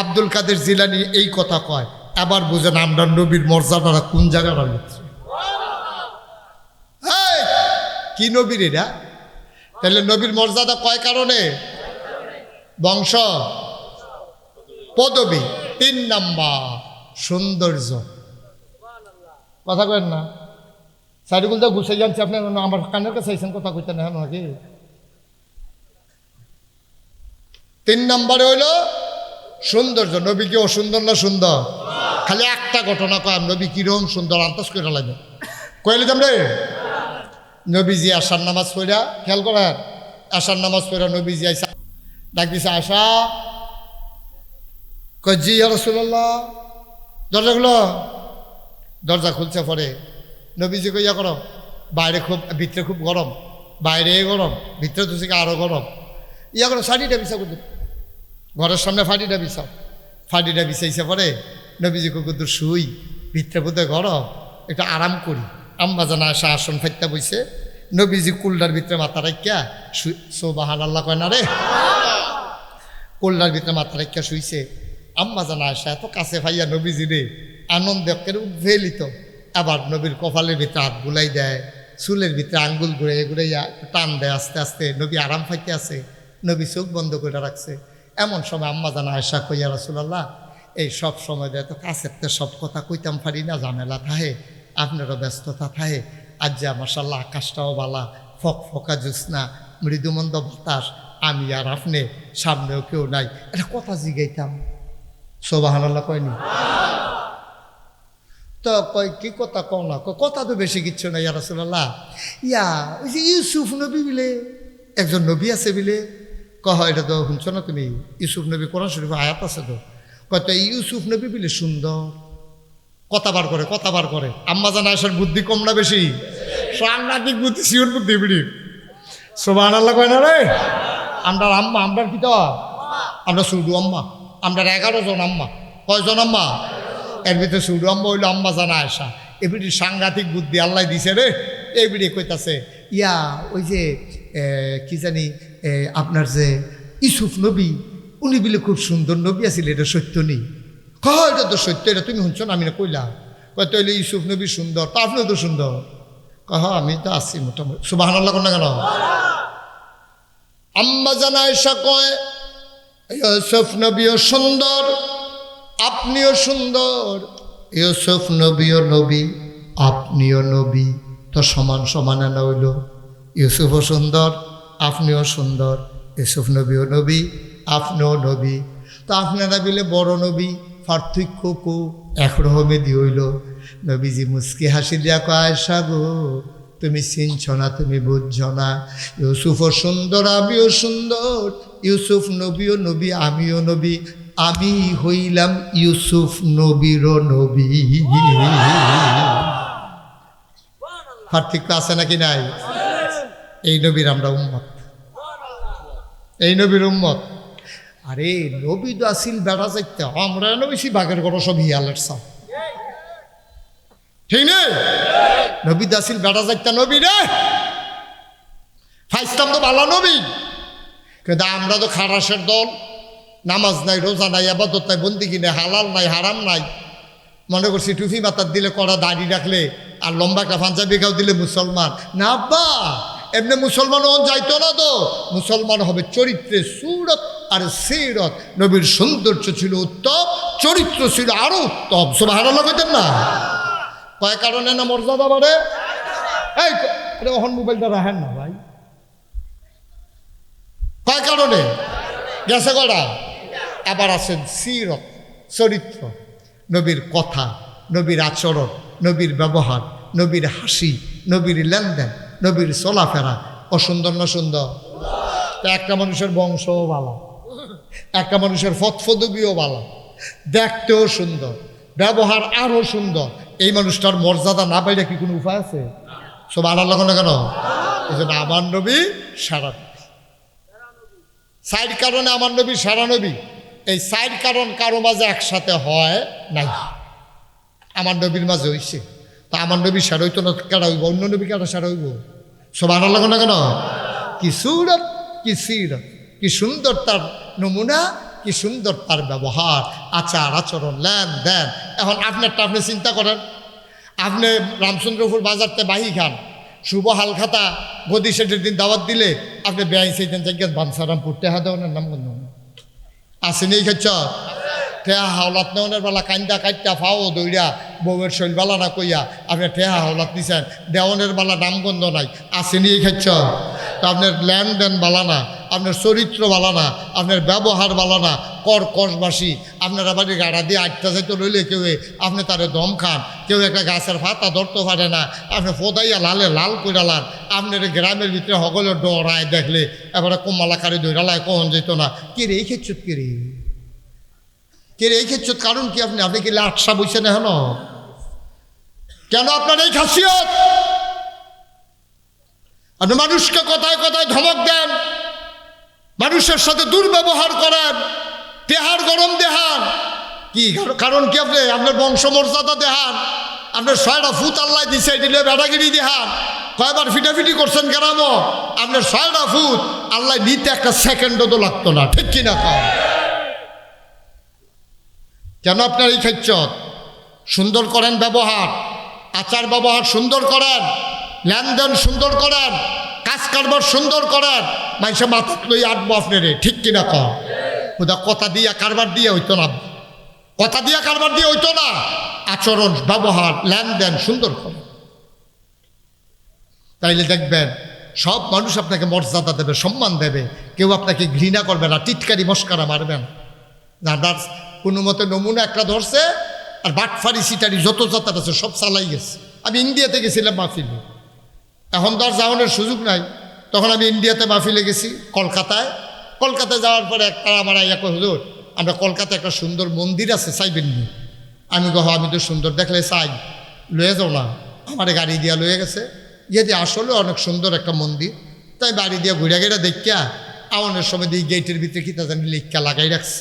আব্দুল কাদের জিলানী এই কথা কয়। আবার বুঝেন আমরা নবীর মর্যাদাটা কোন জায়গায় রয়েছে? কি নবীর এরা? তাহলে নবীর মর্যাদা কয় কারণে? বংশ, পদবী। 3 নাম্বার সৌন্দর্য। কথা কেন না? সাইডগুলো গুছিয়ে জানছি আপনার, আমার কানের কাছে আইসেন কথা কইতে না নাকি? 3 নম্বরে হইল সৌন্দর্য। নবী কি অসুন্দর না সুন্দর? খালি একটা ঘটনা কয়, নবী কিরকম সুন্দর আন্দাজ করে লাগে কইলে যামরে। নবীজি আশার নামাজ পড়া, খেয়াল করেন, আশার নামাজ পড়া নবীজি আইসা ডাক দিছে, আশা। কয় জি ইয়া রাসূলুল্লাহ। দরজাগুলো, দরজা খুলছে পরে নবীজি কইয়া করো, বাইরে খুব, ভিতরে খুব গরম, বাইরে গরম, ভিতরে তো থেকে আরো গরম। ইয়া করো, শাড়িটা বিছা করতে, ঘরের সামনে ফাটিটা বিছাও। ফাটিটা বিছাইছে পরে নবীজি কুকুর শুই, ভিতরে বোধহয় গরম, একটু আরাম করি। আম্মা জানা আসা আসন ফাইতে বইছে, নবীজি কুল্লার ভিতরে মাথা রাখিয়া সুবহানাল্লাহ কয় না রে, কুল্লার ভিতরে মাথা রাখিয়া শুইছে। আম্মা জানা আসা এত কাছে ভাইয়া নবীজি রে আনন্দে ভেলিত। আবার নবীর কপালের ভিতরে হাত বুলাই দেয়, চুলের ভিতরে আঙ্গুল ঘুরাইয়া ঘুরাইয়া টান দেয় আস্তে আস্তে। নবী আরাম ফাইতে আছে, নবী চোখ বন্ধ করে রাখছে। এমন সময় আম্মা জানা আয়সা কইয়া, রাসূলুল্লাহ এই সব সময় দেয় তো কাছের সব কথা কইতাম পারি না, ঝামেলা থাহে, আপনারও ব্যস্ততা থাহে। আজ যা মাশাআল্লাহ আকাশটাও বালা, ফকফকা জ্যোৎস্না, মৃদুমন্দ বাতাস, আমি আর আপনি, সামনেও কেউ নাই, এটা কথা জিগাইতাম। সুবহানাল্লাহ কয়নি? তো কয় কি কথা কও না? কথা তো বেশি কিচ্ছু না ইয়া রাসূলুল্লাহ। ইয়া ওই যে ইউসুফ নবী বিলে একজন নবী আছে বিলে। কহ এটা তো শুনছ না তুমি? ইউসুফ নবী কোরআন শরীফে আয়াত আছে তো। কত ইউসুফ নবী বিলে সুন্দর, কথা বার করে, কথা বার করে। আম্মা জানা আসার বুদ্ধি কম না বেশি? সাংঘাতিক বুদ্ধি, শিওর বুদ্ধি বিড়ি। সুবহানাল্লাহ কয় না রে? আমরা আম্মা, আমরা কি তো আমরা সুডু আম্মা, আমরা 11 জন আম্মা। কয়জন আম্মা? এর ভিতরে সুডু আম্মা হইলো আম্মা জানা আসা। এবিডি সাংঘাতিক বুদ্ধি আল্লাহ দিছে রে। এইবিডি কইতাছে, ইয়া ওই যে কি জানি আপনার যে ইউসুফ নবী, উনি বলে খুব সুন্দর নবী আছিল, এটা সত্য নেই? কয় এটা তো সত্য, এটা তুমি শুনছো না? আমি না কইলাম। কয় তাইলে ইউসুফ নবী সুন্দর, তা আপনিও তো সুন্দর। কহ আমি তো আছি মোটামুটি। সুবহানাল্লাহ কোন না কেন? আম্মা জানা আয়েশা কয় ইউসুফ নবীও সুন্দর, আপনিও সুন্দর। ইউসুফ নবীও নবী, আপনিও নবী, তো সমান সমান না হইল? ইউসুফও সুন্দর, আপনিও সুন্দর। ইউসুফ নবীও নবী, আপনিও নবী, তো আপনারা বিলে বড় নবী, পার্থক্য কো একরকমে দি হইল। নবীজি মুস্কি হাসি দিয়া কয়, আয়েশা গো তুমি চিনছ না, তুমি বুঝছ না। ইউসুফও সুন্দর, আমিও সুন্দর। ইউসুফ নবীও নবী, আমিও নবী। আমি হইলাম ইউসুফ নবীর নবী। পার্থক্য আছে নাকি নাই? এই নবীর আমরা উম্মত, এই নবীর উম্মত। আরে নবী তো আসিল বেড়া যাইতে, আমরা বেশি বাঘের গড় সব হিয়ালের সাপ, ঠিক নেই? নবী তো আসিল বেড়া যাইতে নবী রে, ফাইস্তাম তো ভালো নবী। কিন্তু আমরা তো খারাসের দল, নামাজ নাই, রোজা নাই, আবাদত নাই, বন্দিগি নাই, হালাল নাই, হারাম নাই। মনে করছি টুপি মাথার দিলে, কড়া দাড়ি রাখলে আর লম্বা একটা পাঞ্জাবি গাও দিলে মুসলমান না। আব্বা এমনি মুসলমান হন যাইতো না তো। মুসলমান হবে চরিত্রে, সুরত আর সিরত। নবীর সৌন্দর্য ছিল উত্তম, চরিত্র ছিল আরো উত্তম। সুবহানাল্লাহ কইতেন না? কয় কারণে না মর্যাদা বাড়ে? এই ওহন মোবাইলটা রাখেন না ভাই। কয় কারণে গেছে কটা? আবার আছেন সিরত, চরিত্র, নবীর কথা, নবীর আচরণ, নবীর ব্যবহার, নবীর হাসি, নবীর লেনদেন, নবীর চলাফেরা। অসুন্দর না সুন্দর? একটা মানুষের বংশও ভালো, একটা মানুষের ফতফদবিও ভালো, দেখতেও সুন্দর, ব্যবহার আরও সুন্দর। এই মানুষটার মর্যাদা না পাইলে কি কোনো উপায় আছে? সব আল্লাহ না কেন? এই জন্য আমার নবী সারা নবী। সাইড কারণে আমার নবী সারা নবী। এই সাইড কারণ কারো মাঝে একসাথে হয় নাই, আমার নবীর মাঝে হইছে। তা আমার নবী সারা হইতো না, কেডা হইব? অন্য নবী কেডা সারা হইব? সব আল্লাহ না কেন? কি সুরত, কি সিরত, কি সুন্দর তার নমুনা, কি সুন্দর তার ব্যবহার, আচার আচরণ, লেনদেন। এখন আপনারটা আপনি চিন্তা করেন। আপনি রামচন্দ্রপুর বাজারতে বাহি খান, শুভ হালখাতা গদি সেটের দিন দাওয়াত দিলে আপনি বেআই সেইদিন জায়গায় বানসারামপুর টেহা দেওয়ানের নাম গন্ধ আসেনি? এই খাচ্ছ ঠেহা হাওলাত নেওয়ানের বেলা কান্দা কাটটা ফাও দৌড়া বউয়ের শৈল বালা না কইয়া আপনি ঠেহা হাওলাত নিছেন, দেওয়ানের বেলা নামগন্ধ নাই। আসেনি? এই খাচ্ছ তো আপনার লেনদেন বালা না, আপনার চরিত্র বালা না, আপনার ব্যবহার বালা না, কসবাসী। আপনারা বাড়ি গাড়া দিয়ে আটটা যাইতে রইলে কেউ আপনি তারে দম খান, কেউ একটা গাছের ফাতা ধরতে পারে না, আপনি ফোদাইয়া লালে লাল করে লান। আপনার গ্রামের ভিতরে সকলের ডরায় দেখলে এবারে কোমালাকারে দৈরালায় কখন যেত না। কে রে এই ক্ষেত্র? কে রে কে রে এই ক্ষেত্র? কারণ কি? আপনি কি লাটসা বইছেন এখন? কেন আপনার এই খাসিয়ত? আপনি মানুষকে কথায় কথায় ধমক দেন, মানুষের সাথে দুর্ব্যবহার করেন, তেহার গরম দেহান। কি কারণ কি? আপনি আপনার বংশমর্যাদা দেহান, আপনার 6টা ফুট আল্লাহ দিছে দিলে বেড়াগিরি দেহান। কয়বার ফিটাফিটি করছেন গ্রামও, আপনার 6টা ফুট আল্লাহ নিতে একটা সেকেন্ডও তো লাগতো না, ঠিক কিনা? কেন আপনার এই খেচ্ছত? সুন্দর করেন ব্যবহার, আচার ব্যবহার সুন্দর করেন, লেনদেন সুন্দর করেন, কাজ কারবার সুন্দর করেন। মানুষের মাথা লই আটবো আপনারে, ঠিক কিনা? কথা দিয়া কারবার দিয়ে হইতো না, কথা দিয়া কারবার দিয়ে হইতো না। আচরণ, ব্যবহার, লেনদেন সুন্দর করেন, তাইলে দেখবেন সব মানুষ আপনাকে মর্যাদা দেবে, সম্মান দেবে। কেউ আপনাকে ঘৃণা করবে না, টিটকারি মস্কারা মারবেন না। কোনো মতে নমুনা একটা ধরছে, আর বাটফারি সিটারি যত যাতায়াত আছে সব চালাই গেছে। আমি ইন্ডিয়াতে গেছিলাম মাহফিলে, এখন তো আর যাওয়ানোর সুযোগ নাই। তখন আমি ইন্ডিয়াতে মাহফিলে গেছি, কলকাতায়। কলকাতায় যাওয়ার পরে একটা আমার এক হুজুর, আমরা কলকাতায় একটা সুন্দর মন্দির আছে, চাইবেন নি? আমি আমি তো সুন্দর দেখলে চাই, লয়ে যাও না। আমার গাড়ি দিয়া লয়ে গেছে, গিয়ে দিয়ে আসলে অনেক সুন্দর একটা মন্দির। তাই বাড়ি দিয়া ঘুরে গেড়ে দেখিয়া আমাদের সময় দিয়ে গেটের ভিতরে কিতা জানি লেখা লাগাই রাখছে।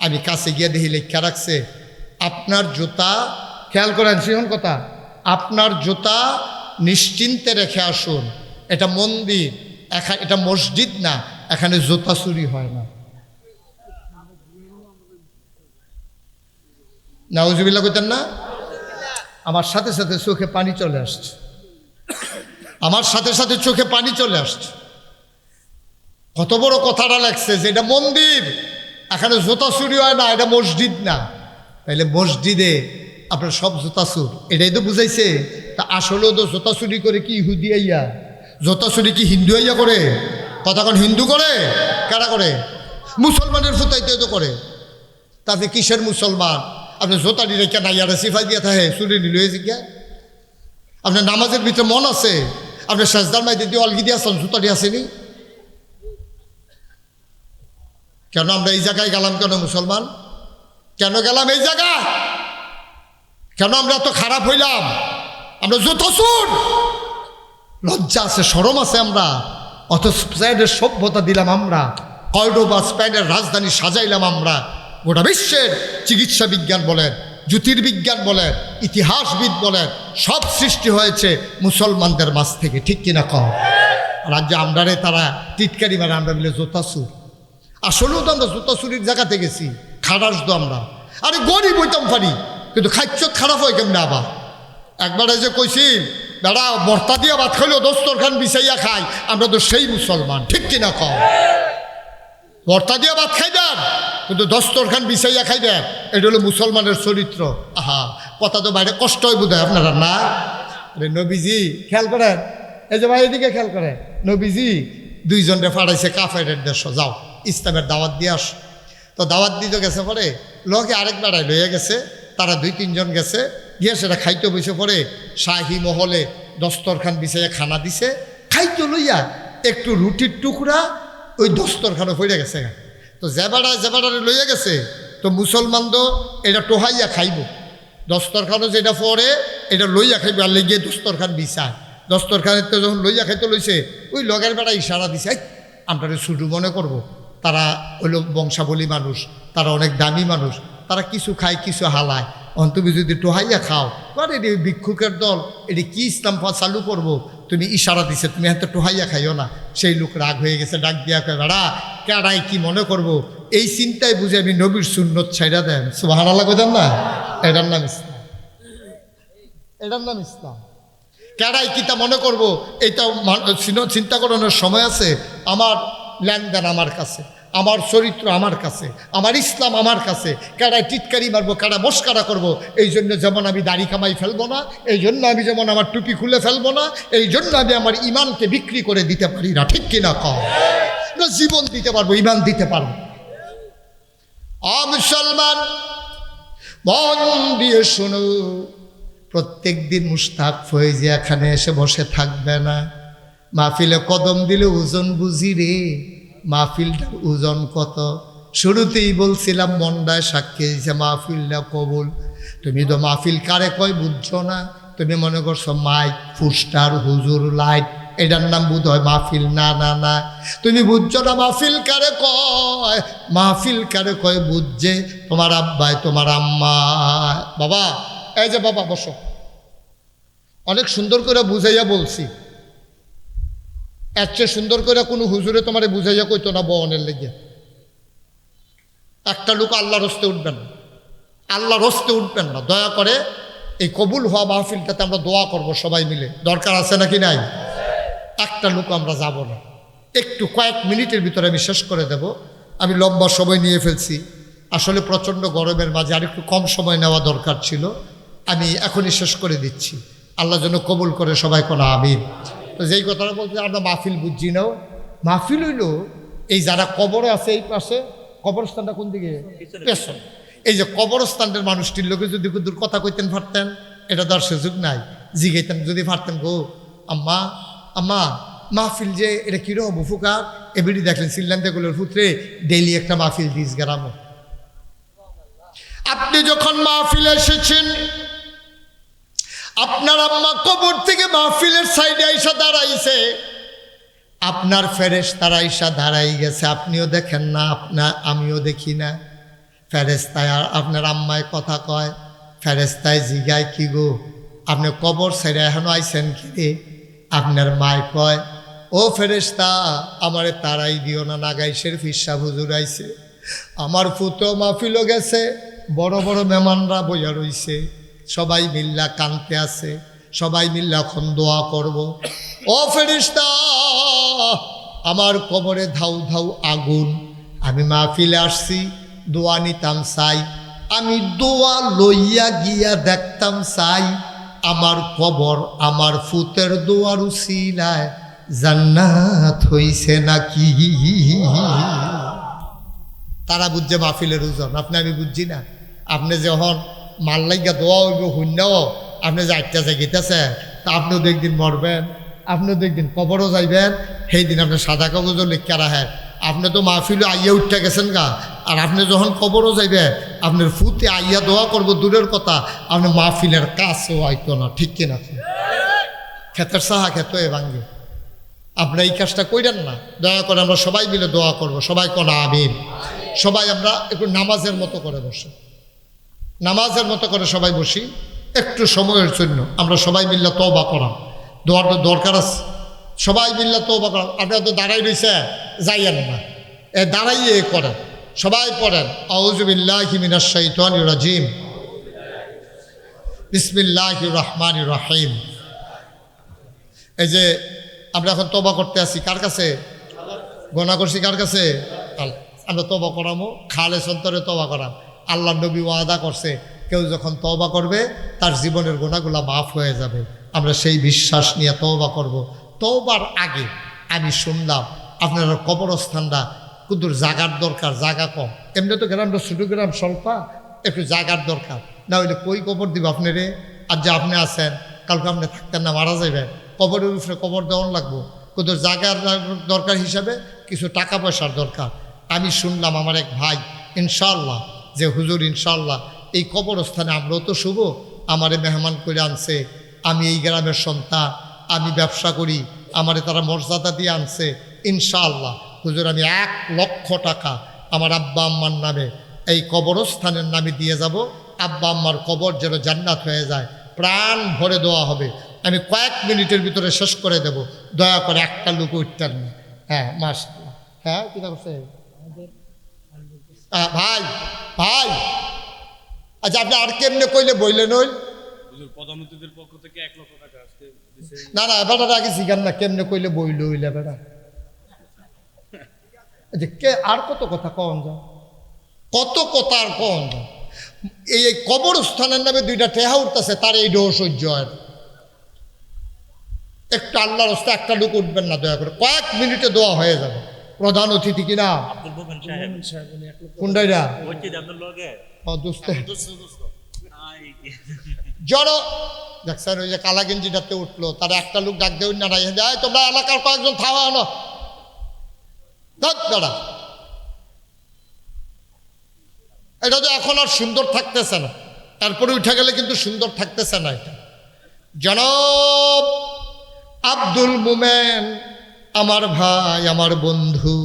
আমি কাছে গিয়ে দেখি লেখা রাখছে, আপনার জুতা, খেয়াল করেন সিহন কথা, আপনার জুতা নিশ্চিন্তে রেখে আসুন। এটা মন্দির, এটা মসজিদ না, এখানে জুতা চুরি হয় না। নাউজুবিল্লাহ কইতেন না? আমার সাথে সাথে চোখে পানি চলে আসছে, আমার সাথে সাথে চোখে পানি চলে আসছে। কত বড় কথাটা লাগছে যে এটা মন্দির, এখানে জুতা চুরি হয় না, এটা মসজিদ না। তাইলে মসজিদে আপনার সব জুতা চুর, এটাই তো বুঝাইছে। তা আসলেও তো জুতা চুরি করে কি ইহুদি আইয়া? জুতা চুরি কি হিন্দু আইয়া করে? কথা কোন হিন্দু করে? কারা করে? মুসলমানের ফুতাইতে তো করে। তাতে কিসের মুসলমান? আপনি জোতাটি রেখে নাইয়ারে সিফাই দিয়ে থাকে, চুরি নিল হয়েছে গিয়া। আপনার নামাজের ভিতরে মন আছে, আপনার সাজদার মাইতে দিয়ে অলগি দিয়ে আসলাম, জুতাটি আসেনি কেন? আমরা এই জায়গায় গেলাম কেন? মুসলমান কেন গেলাম এই জায়গায়? কেন আমরা এত খারাপ হইলাম? আমরা যত সুর, লজ্জা আছে, শরম আছে আমরা। অত স্পেনের সভ্যতা দিলাম আমরা, কর্ডোবা স্পেনের রাজধানী সাজাইলাম আমরা। গোটা বিশ্বের চিকিৎসা বিজ্ঞান বলেন, জ্যোতির্বিজ্ঞান বলেন, ইতিহাসবিদ বলেন, সব সৃষ্টি হয়েছে মুসলমানদের মাঝ থেকে, ঠিক কিনা কম? রাজ্যে আমরারে তারা টিটকারি মারে, আমরা বলে জোতাসুর। আসলেও তো আমরা জোতাসুরির জায়গাতে গেছি, খারাস তো আমরা। আরে গরিব হইতাম পারি, কিন্তু খাইচ্ছ খারাপ হয় কেমনে আবার? একবারে যে কইছি দাদা বর্তা দিয়া ভাত খাইলেও দস্তরখান বিছাইয়া খাই, আমরা তো সেই মুসলমান, ঠিক কিনা কম? বর্তা দিয়া ভাত খাইবেন কিন্তু দস্তরখান বিছাইয়া খাইবেন, এটা হলো মুসলমানের চরিত্র। আহা, কথা তো বাইরে কষ্ট হয় বোধ হয় আপনারা না? আরে নবীজি খেয়াল করেন, এই যে ভাই এদিকে খেয়াল করেন, নবীজি দুইজনরে ফাড়াইছে কাফেরের দেশ, যাও ইসলামের দাওয়াত দিয়ে আস। তো দাওয়াত দিতে গেছে পরে লোকে আরেক বেড়ায় লইয়া গেছে, তারা 2-3 জন গেছে, গিয়ে সেটা খাইতে বসে পড়ে শাহী মহলে দস্তরখান বিছাইয়া খানা দিছে। খাইতে লইয়া একটু রুটির টুকরা ওই দস্তরখানে পড়ে গেছে। তো জেবাড়ারে লইয়া গেছে, তো মুসলমান তো এটা টোহাইয়া খাইব, দস্তরখানও যেটা পরে এটা লইয়া খাইব, আর লেগে দস্তরখান বিছায়। দস্তরখানের তো যখন লইয়া খাইতে লইছে, ওই লগের বেড়া ইশারা দিছে, আমরা শুধু মনে করব তারা হইল বংশাবলী মানুষ, তারা অনেক দামি মানুষ, তারা কিছু খায় কিছু হালায়, তুমি যদি টোহাইয়া খাও, এটি ভিক্ষুকের দল, এটি কি ইসলাম চালু করবো? তুমি ইশারা দিছে, তুমি হাতে টোহাইয়া খাইও না। সেই লোক রাগ হয়ে গেছে, ডাক দিয়া কয়, বেড়া কেডাই কি মনে করব? এই চিন্তায় বুঝে আমি নবীর সুন্নত ছাইড়া দেন। সুবহানাল্লাহ কইতাম না? এটার নাম ইসলাম, এটার নাম ইসলাম। কেডাই কি তা মনে করবো? এইটা চিন্তা করানোর সময় আছে? আমার লেনদেন আমার কাছে, আমার চরিত্র আমার কাছে, আমার ইসলাম আমার কাছে। কারায় টিটকারি মারবো, কারা মস্কারা করবো, এই জন্য যেমন আমি দাড়ি কামাই ফেলবো না, এই জন্য আমি যেমন আমার টুপি খুলে ফেলবো না, এই জন্য আমি আমার ইমানকে বিক্রি করে দিতে পারি না, ঠিক কিনা কম? জীবন দিতে পারবো, ইমান দিতে পারবো। মুসলমান মন দিয়ে শোনো, প্রত্যেক দিন মুস্তাক ফয়েজি এখানে এসে বসে থাকবে না। মাহফিলে কদম দিলে ওজন বুঝি রে, মাহফিলটার ওজন কত? শুরুতেই বলছিলাম মন্ডায় সাক্ষী দিয়েছে মাহফিলটা কবুল। তুমি তো মাহফিল কারে কয় বুঝছো না, তুমি মনে করছো মাইক, ফুস্টার, হুজুর, লাইট, এটার নাম বুঝ হয় মাহফিল। না না না, তুমি বুঝছো না মাহফিল কারে কয়। মাহফিল কারে কয় বুঝছে তোমার আব্বাই, তোমার আম্মা। বাবা, এই যে বাবা বসো, অনেক সুন্দর করে বুঝাইয়া বলছি, এর চেয়ে সুন্দর করে কোনো হুজুরে তোমার বুঝাইয়া কইতো না বনের লেগে। একটা লোক আল্লাহর হস্তে উঠবেন না, আল্লাহর হস্তে উঠবেন না, দয়া করে। এই কবুল হওয়া মাহফিলটাতে আমরা দোয়া করব সবাই মিলে, দরকার আছে নাকি নাই? একটা লোক আমরা যাব না, একটু কয়েক মিনিটের ভিতরে আমি শেষ করে দেব। আমি লম্বা সময় নিয়ে ফেলছি, আসলে প্রচণ্ড গরমের মাঝে আর একটু কম সময় নেওয়া দরকার ছিল। আমি এখনই শেষ করে দিচ্ছি, আল্লাহ যেন কবুল করে সবাই কোনো আমিন। তো যেই কথাটা বলতে আমরা মাহফিল বুঝছি নাও, মাহফিল হইল এই যারা কবরে আছে এই পাশে, কবরস্থানটা কোন দিকে? পেছন। এই যে কবরস্থানের মানুষটির লোকে যদি দূর কথা কইতেন পারতেন, এটা তার সুযোগ নাই। জিগাইতেন যদি পারতেন, গো আম্মা আম্মা মাহফিল যে এটা কিরকম উপকার, এবিডি দেখলেন সিল্লান্তাগুলোর পুত্রে ডেইলি একটা মাহফিল দিস গ্রামে। আপনি যখন মাহফিলে এসেছেন, আপনার আম্মা কবর থেকে মাহফিলের সাইডে আইসা দাঁড়াইছে, আপনার ফেরেশতারা আইসা দাঁড়াই গেছে, আপনিও দেখেন না, আমিও দেখি না। ফেরেশতায় আর আপনার আম্মায় কথা কয়, ফেরেশতায় জিগায়, কি গো আপনি কবর ছেড়ে এখনো আইসেন কি রে? আপনার মায় কয়, ও ফেরেশতা আমারে তারাই দিও না, নাগাইশের ফিরসা হুজুর আইছে, আমার ফুতো মাহফিলও গেছে, বড় বড় মেহমানরা বইয়া রইছে, সবাই মিল্লা কানতে আছে, সবাই মিল্লা এখন দোয়া করব। ও ফেরেশতা আমার কবরে ধাউ ধাউ আগুন, আমি মাহফিলে আসছি দোয়া নিতাম চাই, আমি দোয়া লইয়া গিয়া দেখতাম চাই, আমার কবর আমার ফুতের দোয়ার উসিলায় জান্নাত হইছে নাকি। তারা বুঝছে মাহফিলের ওজন, আপনি আমি বুঝছি না। আপনি যখন মাল লাগিয়া দোয়া হইব শূন্যও, আপনি যে 8টা জায়গাতেছে, তা আপনিও তো একদিন মরবেন, আপনিও তো একদিন কবরও যাইবেন, সেই দিন আপনি সাদা কাগজও লিখা রাখেন। আপনি তো মাহফিলে আইয়া উঠতে গেছেন গা, আর আপনি যখন কবরও যাইবেন আপনার ফুতে আইয়া দোয়া করব দূরের কথা, আপনি মাহফিলের কাছেও আইতো না, ঠিক কিনা? ক্ষেতের সাহা খেত এ ভাঙ্গে। আপনার এই কাজটা কইরেন না, দয়া করে আমরা সবাই মিলে দোয়া করব। সবাই কোন আমিন। সবাই আমরা একটু নামাজের মতো করে বসে, নামাজের মতো করে সবাই বসি একটু সময়ের জন্য। আমরা সবাই মিল্লা তওবা করা, দোয়ার তো দরকার আছে। সবাই মিল্লা তওবা করা। আপনারা তো দাঁড়াই রয়েছে, যাইয়েন না, দাঁড়াইয়ে করেন। সবাই পড়েন আউযু বিল্লাহি মিনাশ শাইতানির রাজিম, বিসমিল্লাহির রহমানির রহিম। এই যে আমরা এখন তওবা করতে আসি কার কাছে? গোনা করছি কার কাছে? আমরা তওবা করামো, খালেস অন্তরে তওবা করাম। আল্লাহ নবী ওয়াদা করছে, কেউ যখন তওবা করবে তার জীবনের গোনাগুলা মাফ হয়ে যাবে। আমরা সেই বিশ্বাস নিয়ে তওবা করব। তওবার আগে আমি শুনলাম আপনারা কবরস্থানটা কুদুর জাগার দরকার, জাগা কম। এমনি তো গ্রামটা ছোটো গ্রাম, স্বল্পা, একটু জাগার দরকার। না হইলে কই কবর দিব আপনারে? আর যে আপনি আছেন, কালকে আপনি থাকতেন না, মারা যাবেন, কবরের উপরে কবর দেওয়ান লাগবো। কুদুর জাগার দরকার হিসাবে কিছু টাকা পয়সার দরকার। আমি শুনলাম আমার এক ভাই ইনশাল্লাহ যে হুজুর ইনশাল্লাহ এই কবরস্থানে আমরাও তো শুভ, আমারে মেহমান করে আনছে, আমি এই গ্রামের সন্তান, আমি ব্যবসা করি, আমারে তারা মর্যাদা দিয়ে আনছে। ইনশাআল্লাহ হুজুর আমি 1 লক্ষ টাকা আমার আব্বা আম্মার নামে এই কবরস্থানের নামে দিয়ে যাব। আব্বা আম্মার কবর যেন জান্নাত হয়ে যায়, প্রাণ ভরে দেওয়া হবে। আমি কয়েক মিনিটের ভিতরে শেষ করে দেব, দয়া করে একটা লোক উঠতেন না। হ্যাঁ মাশাআল্লাহ। হ্যাঁ কী করছে ভাই? ভাই আচ্ছা আপনি আর কেমনে কইলে বইলেন? ওই প্রধানমন্ত্রীদের পক্ষ থেকে 1 লক্ষ টাকা আজকে না না বেটাটা আগে শিখান না, কেমনে কইলে বইল হইলে বেটা। আচ্ছা কে আর কত কথা কন যা, কত কথা আর কন যা। এই কবরস্থানের নামে 2টা টেহা উঠতেছে, তার এই ডোর সহ্য হয়। একটা আল্লাহর রাস্তা একটা লোক উঠবেন না, দয়া করে কয়েক মিনিটে দোয়া হয়ে যাবে। প্রধান অতিথি কিনা কোনটাইরা জড় দেখছেন? ওই যে কালা গেঞ্জিটাতে উঠলো, তার একটা লোক ডাক দেউন না, যায় তোমরা এলাকার কয়েকজন থাওয়া আনো দাদা। এটা তো এখন আর সুন্দর থাকতেছে না, তারপরে উঠে গেলে কিন্তু সুন্দর থাকতেছে না। এটা জনাব আব্দুল মোমেন, আমার ভাই, আমার বন্ধু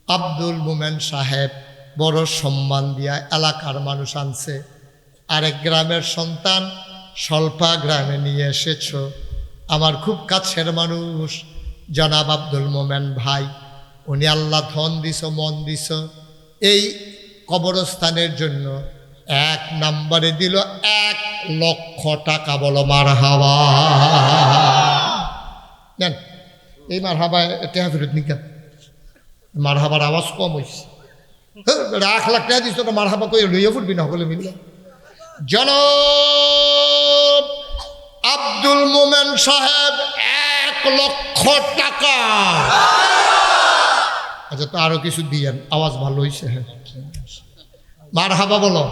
আব্দুল মোমেন সাহেব বড় সম্মান দিয়া এলাকার মানুষ আনছে। আরেক গ্রামের সন্তান স্বল্পা গ্রামে নিয়ে এসেছ, আমার খুব কাছের মানুষ জনাব আব্দুল মোমেন ভাই। উনি আল্লাহ ধন দিছ, মন দিছ, এই কবরস্থানের জন্য 1 নম্বরে দিল 1 লক্ষ টাকা। বলো মারহাবা। নেন এই মারহাবায় টেহা ফেরত নিকা, মারহাবার আওয়াজ কম হয়েছে। 1 লাখ টাকা দিস, তো মারহাবা কই লইয়া ফুটবি না সকলে মিললে। জনাব আব্দুল মোমেন সাহেব 1 লক্ষ টাকা। আচ্ছা তো আরো কিছু দিয়েন, আওয়াজ ভালো হয়েছে। হ্যাঁ মারহাবা বলো।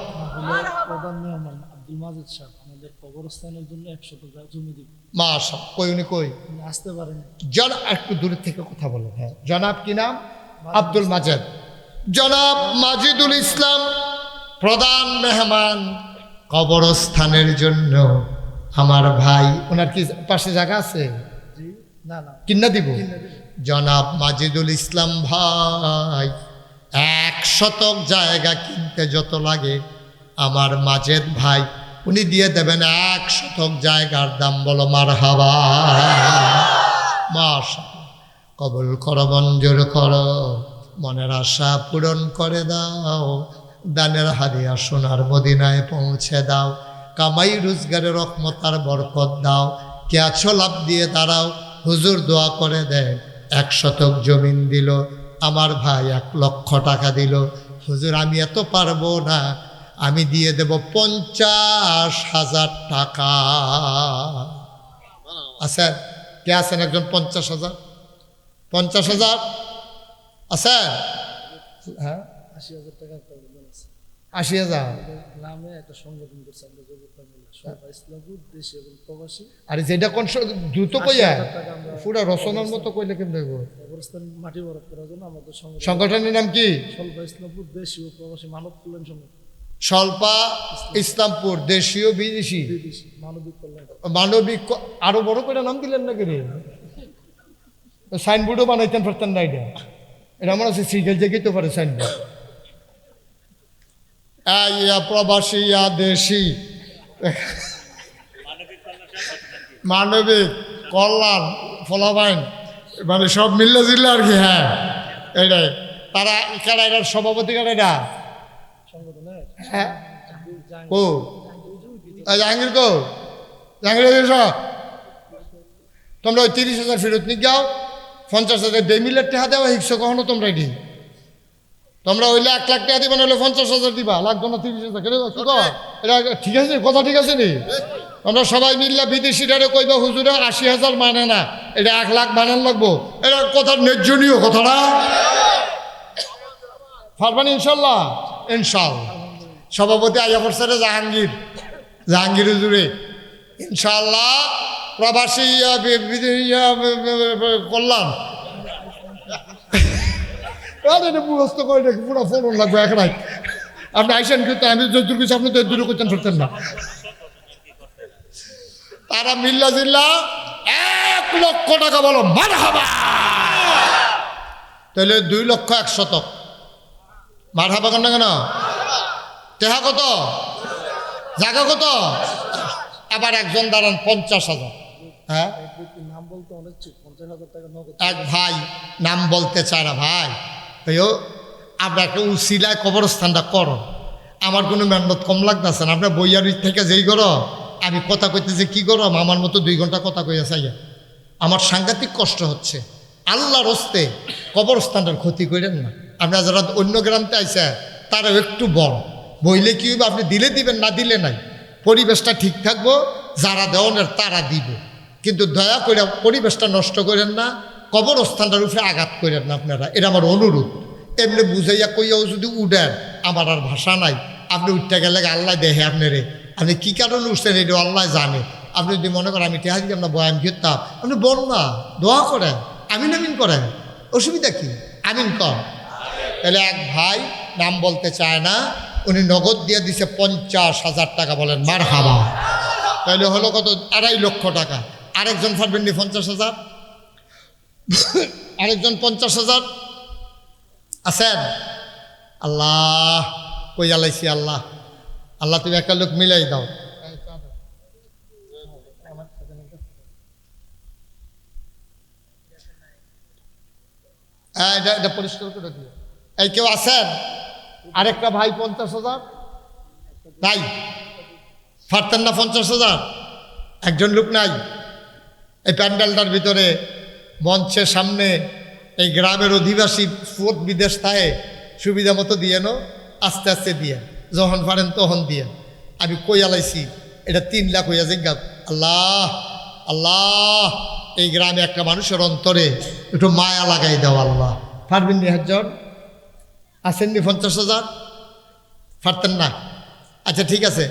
প্রধান মেহমান আব্দুল মাজেদ সাহেব আমাদের কবরস্থানের জন্য 100 টাকা জমি দিবে। মাশা কই উনি কই আসতে পারেন? একটু দূরের থেকে কথা বলো। হ্যাঁ জনাব কি নাম? আব্দুল মাজেদ। জনাব মাজিদুল ইসলাম প্রধান মেহমান কবরস্থানের জন্য। আমার ভাই, ওনার কি পাশে জায়গা আছে? জি না না কিনা দিব। জনাব মাজিদুল ইসলাম ভাই 1 শতক জায়গা কিনতে যত লাগে, আমার মাজেদ ভাই উনি দিয়ে দেবেন 1 শতক জায়গার দাম। বলো মারহাবা। মাশাআল্লাহ। কবুল করো, মঞ্জুর করো, মনের আশা পূরণ করে দাও, দানের হাদিয়া সোনার মদিনায় পৌঁছে দাও, কামাই রোজগারের রহমত আর বরকত দাও। কে আছো লাভ দিয়ে দাঁড়াও। হুজুর দোয়া করে দেন। 1 শতক জমিন দিল, আমার ভাই 1 লক্ষ টাকা দিল। হুজুর আমি এত পারবো না, আমি দিয়ে দেব 50,000 টাকা। আছেন? কে আছেন একজন? 50,000 50,000 আছেন? হ্যাঁ 80,000 টাকা একটা অনুদান আছে। 80,000 নামে একটা সংগঠন করছে আমরা জগৎটা মিলে, সবাই ইসলামপুর দেশি এবং প্রবাসী। আরে যেটা কোন দ্রুত কইয়া 80,000 টাকা আমরা পুরা রচনার মতো কইলে কেমন হইব? কবরস্থান মাটি বরাদ করার জন্য আমাদের সংগঠন সংগঠনের নাম কি? সলভা ইসলামপুর দেশি ও প্রবাসী মানব কল্যাণ সংগঠন। স্বল্পা ইসলামপুর, দেশীয় বিদেশি বিদেশি মানবিক কল্যাণ। আরো বড় করে নাম দিলেন নাকি রে? সাইনবোর্ডও বানাইতেন পারতেন না এটা। এটা আমার আছে সিগেল জেগেই তো পারে সাইনবোর্ড। প্রবাসী দেশি মানবিক কল্যাণ ফলাবাইন, মানে সব মিল্লা জিল্লা আর কি। হ্যাঁ, এটাই তারা কারা, এটার সভাপতি কারা এটা? সংগঠনের হ্যাঁ, ও জাহাঙ্গীর কো জাহাঙ্গীর তোমরা ওই 30,000 ফেরত নিয়ে যাও, 50,000 বেমিলের টাকা দেওয়া হিকছো কখনো তোমরা এটি? তোমরা হইলে 1 লাখ টাকা দিবা, নাহলে 50,000 দিবা, লাগবে না 30,000। এটা ঠিক আছে, কথা ঠিক আছে নি? আমরা সবাই মিল্লা বিদেশিটারে কইবা হুজুরে 80,000 মানে না, এটা 1 লাখ বানান লাগবো। এটা কথার ন্যায্যনীয় কথাটা পারবেন ইনশাল্লাহ? ইনশাল্লাহ। সভাপতি আইয়া পড়ছে জাহাঙ্গীর হুজুরে ইনশাল্লাহ। প্রবাসী কল্যাণ মুখস্থ করে দেখি, পুরো ফোন লাগবে এক রাত। আপনি আইসেন কিন্তু আমি যদুর কিছু আপনি তো দূর করতেন ফেরতেন না। তারা মিল্লা জিল্লা 1 লক্ষ টাকা বলো মারহাবা, তাহলে 2,01,000 মারহাবা কেন কেন? টেহা কত, জায়গা কত? আবার একজন দাঁড়ান 50,000। হ্যাঁ, নাম বলতে অনেক 50,000 টাকা নগদ। এক ভাই নাম বলতে চায় না ভাই, ভাইও আপনাকে উসিলায় কবরস্থানটা করো, আমার কোনো মেহনত কম লাগতেছে না। আপনার বইয়ার থেকে যেই করো, আমি কথা কইতেছি কি করো, আমার মতো 2 ঘন্টা কথা কইয়া চাইয়া আমার সাংঘাতিক কষ্ট হচ্ছে। আল্লাহর হস্তে কবরস্থানটার ক্ষতি করেন না। আপনারা যারা অন্য গ্রামতে আইসা তারাও একটু বড় বইলে কি হইবে, আপনি দিলে দিবেন, না দিলে নাই। পরিবেশটা ঠিক থাকবো, যারা দেওয়ানের তারা দিব, কিন্তু দয়া করে পরিবেশটা নষ্ট করেন না, কবরস্থানটার উপরে আঘাত করেন না আপনারা। এটা আমার অনুরোধ। এমনি বুঝাইয়া কইয়াও যদি উঠেন, আমার আর ভাষা নাই। আপনি উঠতে গেলে আল্লাহ দেখে আপনারে, আপনি কী কারণে উঠছেন এটা আল্লাহ জানে। আপনি যদি মনে করেন আমি টেহা দিলাম না, বয়ান ঘিরতাম, আপনি বল না, দোয়া করেন, আমিন আমিন করেন, অসুবিধা কি? আমিন কর। তাহলে এক ভাই নাম বলতে চায় না, উনি নগদ দিয়ে দিছে 50,000 টাকা, বলেন মারহাবা। তাহলে হলো কত? 2.5 লক্ষ টাকা। আরেকজন ফাটবেন নি 50,000? আরেকজন 50,000 আছেন? আল্লাহ কই জ্বালাইছি, আল্লাহ আল্লাহ তুমি একটা লোক মিলাই দাও। এটা পরিষ্কার করে দিও। এই কেউ আছেন? আরেকটা ভাই 50,000 নাই, পারতেন না 50,000? একজন লোক নাই? এই প্যান্ডেলটার ভিতরে মঞ্চের সামনে এই গ্রামের অধিবাসী ফুট বিদেশ থাকে, সুবিধা মতো দিয়ে নো, আস্তে আস্তে দিয়ে, যখন পারেন তখন দিয়ে। আমি কই আলাইছি এটা 3 লাখ হইয়া জিজ্ঞা। আল্লাহ আল্লাহ, এই গ্রামে একটা মানুষের অন্তরে একটু মায়া লাগাই দাও আল্লাহ। পারবেন নি একজন? আসেননি 50,000? পারতেন না? আচ্ছা ঠিক আছে,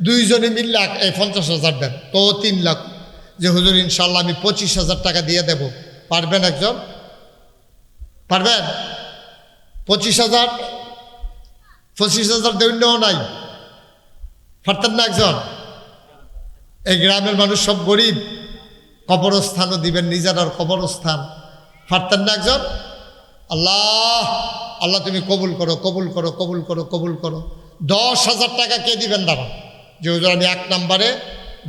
2 জনে মিললে এই 50,000 দেন, তো 3 লাখ। যে হুজুর ইনশাল্লাহ আমি 25,000 টাকা দিয়ে দেব, পারবেন একজন? পারবেন? 25,000? 25,000 দৈন্যও নাই, পারতেন না একজন? এই গ্রামের মানুষ সব গরিব, কবরস্থানও দিবেন, নিজেরার কবরস্থান, পারতেন না একজন? আল্লাহ আল্লাহ তুমি কবুল করো, কবুল করো, কবুল করো, কবুল করো। 10,000 টাকা কে দিবেন? দাঁড়ান, যে হুজুর আমি 1 নম্বরে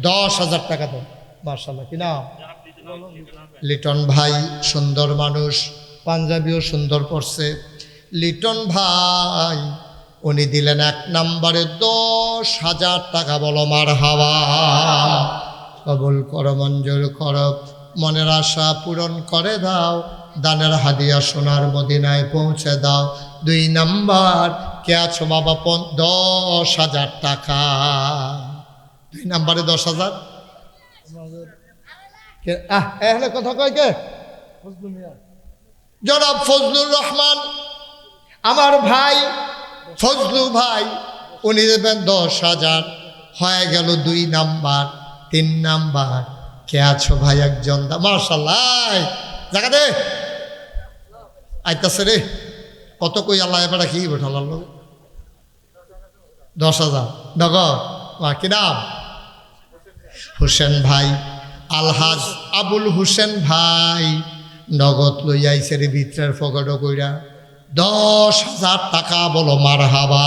10,000 টাকা দেব। মার্শাল্লাহ, কি নাম? লিটন ভাই, সুন্দর মানুষ, পাঞ্জাবিও সুন্দর পড়ছে। লিটন ভাই উনি দিলেন 1 নম্বরে 10,000 টাকা, বলো মারহাবা। কবুল করো, মঞ্জুর করো, মনের আশা পূরণ করে দাও, দানের হাদিয়া সোনার মদিনায় পৌঁছে দাও। 2 নম্বর কে আছো বাবা? 10,000 টাকা। 2 নম্বরে 10,000। এখানে কথা কয় কে? জনাব ফজলুর রহমান, আমার ভাই ফজলু ভাই, উনি দেবেন 10,000। হয়ে গেল 2 নাম্বার। 3 নাম্বার কে আছো ভাই? একজন। মাশাআল্লাহ, জায়গা দে আইতাছে রে। কত কই আল্লাহ এবার কি বেঠাল 10,000 নগদ। কি নাম? হোসেন ভাই, আলহাজ আবুল হোসেন ভাই নগদ লই আইছে রে ভিতরের পকেট কইরা 10,000 টাকা। বলো মারহাবা।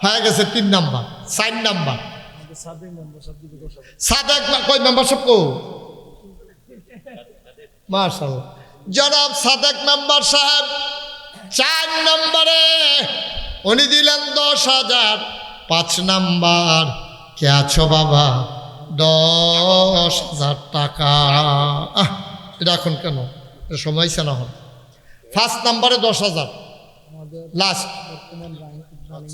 হয়ে গেছে 3 নাম্বার। 4 নাম্বার আমাদের সাবেক মেম্বার সব দিকে 10,000। সাদেক কই মেম্বারশিপ কো? মাশাআল্লাহ, জনাব সাদেক মেম্বার সাহেব 4 নম্বরে উনি দিলেন 10,000। 5 নাম্বার কে আছো বাবা? 10,000 টাকা। এটা এখন কেন সময় সে না হল। 1 নাম্বারে 10,000 আমাদের লাস্ট। বর্তমান রানিং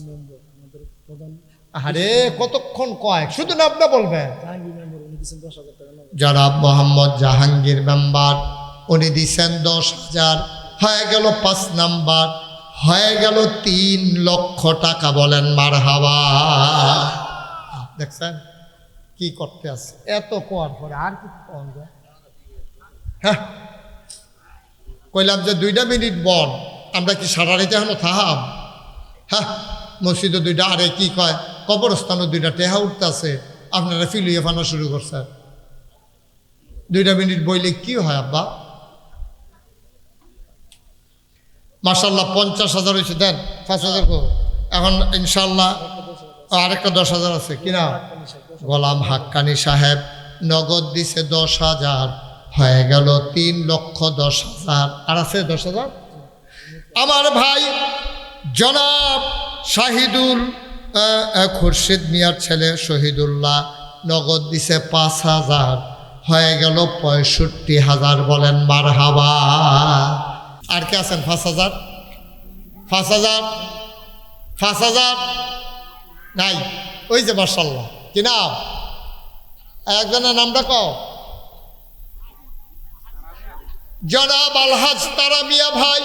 মেম্বার আমাদের প্রধান আরে কতক্ষণ কয়, শুধু নামটা বলবেন। জাহাঙ্গীর মেম্বার উনি দিয়েছেন 10,000 টাকা নগদ। জনাব মোহাম্মদ জাহাঙ্গীর মেম্বার উনি দিচ্ছেন 10,000। হয়ে গেল 5 নাম্বার, হয়ে গেল 3 লক্ষ টাকা। বলেন মারহাবা। দেখছেন কি করতে আছে? এত কোয়ার পরে আর কি পাওয়া যায়? হ্যাঁ, কইলাম যে 2 মিনিট বল, আমরা কি সারা রাইতে এখনো থাহাম? হ্যাঁ, মসজিদে 2টা, আরে কি কয় কবরস্থানও 2টা টেহা উঠতেছে, আপনারা ফিলিয়ে ফানা শুরু করছেন। 2 মিনিট বইলে কি হয় আব্বা? মাশাল্লাহ 50,000 হয়েছে, দেন 5,000 কো। এখন ইনশাল্লাহ আরেকটা 10,000 আছে কিনা? গোলাম হাক্কানি সাহেব নগদ দিছে 10,000। হয়ে গেল 3,10,000। আর আছে 10,000। আমার ভাই জনাব শাহিদুল খুরশিদ মিয়ার ছেলে শহীদুল্লাহ নগদ দিছে 5,000। হয়ে গেল 65,000। বলেন মারহাবা। আর কে আছেন? 5,000 5,000 5,000 নাই। ওই যে মাশাল্লাহ কি নাম? একজনের নামটা কও। জনাব আলহাজ তারা মিয়া ভাই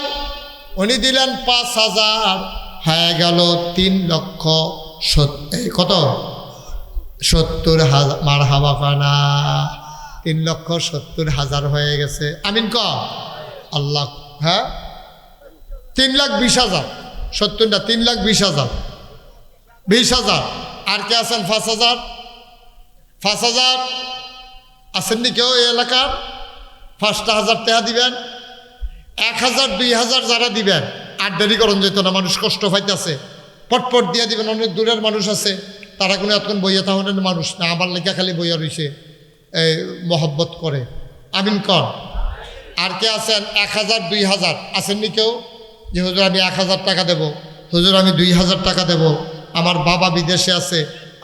উনি দিলেন 5,000। হয়ে গেল 3,70,000। কত? 70,000। মারহাবা কানা। 3,70,000 হয়ে গেছে। আমিন ক আল্লাহ। হ্যাঁ, 3,20,000। 70 না, 3,20,000। 20,000। আর কে আছেন? 5,000 5,000 আসেননি কেউ এই এলাকার? 5টা 1,000 টাকা দিবেন। 1,000 2,000 যারা দিবেন আর দেরি করুন যেত না, মানুষ কষ্ট পাইতেছে। পটপট দিয়ে দিবেন। অনেক দূরের মানুষ আছে, তারা কোনো এতক্ষণ বইয়া তাহলে মানুষ না, আবার লেখা খালি বইয়া রয়েছে, এই মহব্বত করে। আমিন কর। আর কে আছেন? 1,000 2,000 আসেননি কেউ? যে হুজুর আমি 1,000 টাকা দেব, হুজুর আমি 2,000 টাকা দেব, আমার বাবা বিদেশে আছে,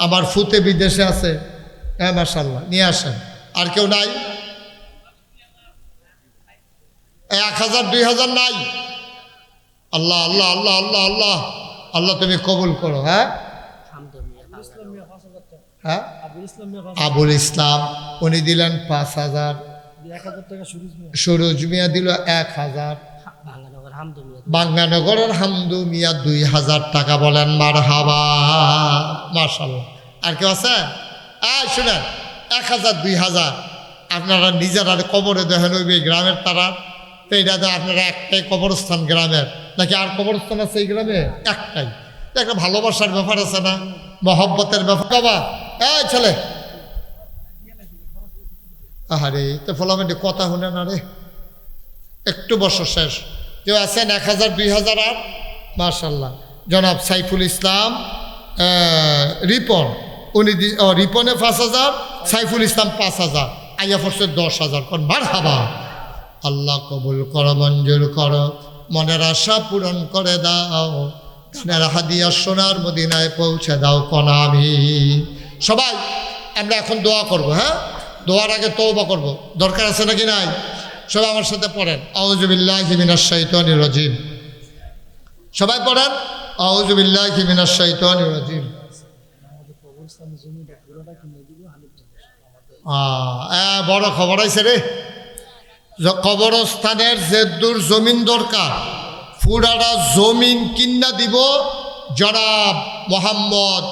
আমার ফুতে বিদেশে আছে। হ্যাঁ মাশাল্লাহ, নিয়ে আসেন। আর কেউ নাই? 1,000 2,000 নাই? আল্লাহ আল্লাহ আল্লাহ আল্লাহ আল্লাহ আল্লাহ তুমি কবুল করো। হ্যাঁ ইসলাম মিয়া 5,000 টাকা। হ্যাঁ, আবুল ইসলাম মিয়া 5,000 আবুল ইসলাম উনি দিলেন 5,000। 1,000 টাকা সুরুজ মিয়া। সুরজ মিয়া দিল 1,000। ভাঙ্গানগর হামদু মিয়া বাঙ্গানগরের হামদু মিয়া 2,000 টাকা। বলেন মারহাবা। মাশাল্লাহ। আর কেউ আছে? শুনেন, 1,000 2,000 আপনারা নিজেরা কবরে দেখেন ওই গ্রামের তারা তো। এটা তো আপনারা একটাই কবরস্থান গ্রামের, নাকি আর কবরস্থান আছে এই গ্রামে? একটাই। তো একটা ভালোবাসার ব্যাপার আছে না, মহব্বতের ব্যাপার। বাবা ছেলে, আহারে তো ফলামেন্টে কথা শুনে না রে, একটু বছর শেষ। কেউ আছেন? 1,000 2,000 আর? মাশাল্লাহ। জনাব সাইফুল ইসলাম রিপন উনি রিপনে 5,000, সাইফুল ইসলাম 5,000, আইয়া পড়ছে 10,000। কোন মারহাবা। আল্লাহ কবুল করো, মঞ্জুর করো, মনের আশা পূরণ করে দাও, কানের হাদিয়া সোনার মদিনায় পৌঁছে দাও। কোন আমি সবাই আমরা এখন দোয়া করব। হ্যাঁ, দোয়ার আগে তওবা করব, দরকার আছে নাকি নাই? সবাই আমার সাথে পড়েন, আউযু বিল্লাহি মিনাশ শাইতানির রাজিম। সবাই পড়েন, আউযু বিল্লাহি মিনাশ শাইতানির রাজিম। আমাদের কবরস্থানের জমিটা পুরোটা কিনে দিব হানিফ জাহাঙ্গীর। বড় খবর আছে রে। কবরস্থানের যে দূর জমিন দরকার, পুরাটা জমিন কিনা দিব জনাব মোহাম্মদ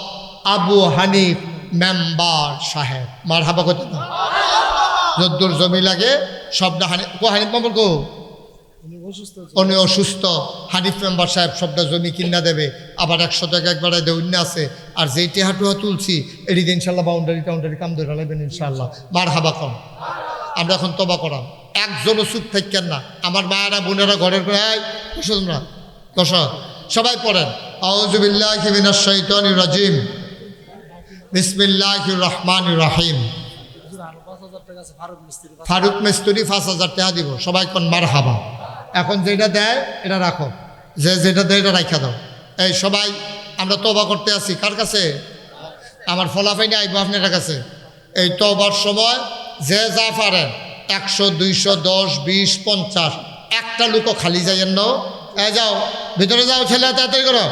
আবু হানিফ মেম্বার সাহেব। মারহাবা কত না? যদ্দুর জমি লাগে সবটা হানিফ মেম্বার কো? উনি অসুস্থ আছে। উনি অসুস্থ, হানিফ মেম্বার সাহেব সবটা জমি কিনা দেবে, আবার 100 টাকা একবার দৈন্য আছে, আর যেই টেহাটুয়া তুলছি এটি ইনশাল্লাহ বাউন্ডারি কাম ধরে লাগবেন ইনশাল্লাহ। মার হাবা কম। আমরা এখন তবা করাম, একজনও চুপ থাকেন না। আমার মায়েরা বোনেরা ঘরের করে বসো তোমরা, বসো, সবাই পড়েন আউযু বিল্লাহি মিনাশ শাইতানির রাজিম, বিসমিল্লাহির রহমানির রহিম। হুজুর আরো 5,000 টাকা আছে ফারুক মিস্ত্রি। ফারুক মিস্তুরি 5,000 টাকা দিব, সবাই কোন মার হাবা। এখন যেটা দেয় এটা রাখো, যেটা দেয় এটা রাখা দাও। এই সবাই আমরা তওবা করতে আসি কার কাছে? আমার ফলাফাইনে আইব আপনার কাছে। এই তওবার সময় যে যা পারেন 100, 200, 10, 20, 50, একটা লোকও খালি যাইয়েন না। এই যাও ভিতরে যাও, ছেলে তাড়াতাড়ি করো,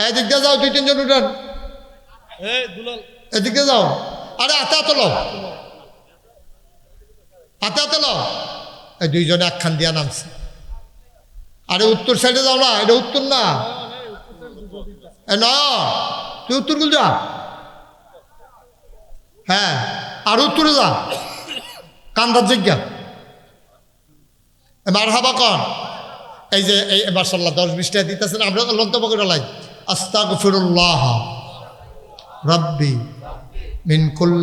এদিক দিয়ে যাও, 2-3 জন উঠেন, এই দুলাল এদিক দিয়ে যাও। আরে হাতে হাতে লো, হাতে হাতে লো। এই 2 জনে একখান দিয়া নামছে। আরে উত্তর সাইডে যাও না, এটা উত্তর না, না তুই উত্তর গুল যা। হ্যাঁ আর উত্তরে যা, কান্দার জিজ্ঞা মার হাবা কন। এই যে এই মাশাআল্লাহ 10-20 টাকা দিতেছেন, আমরা লন্তব্য করে লাই আস্তাগফিরুল্লাহ রাব্বি মিন কুল্লি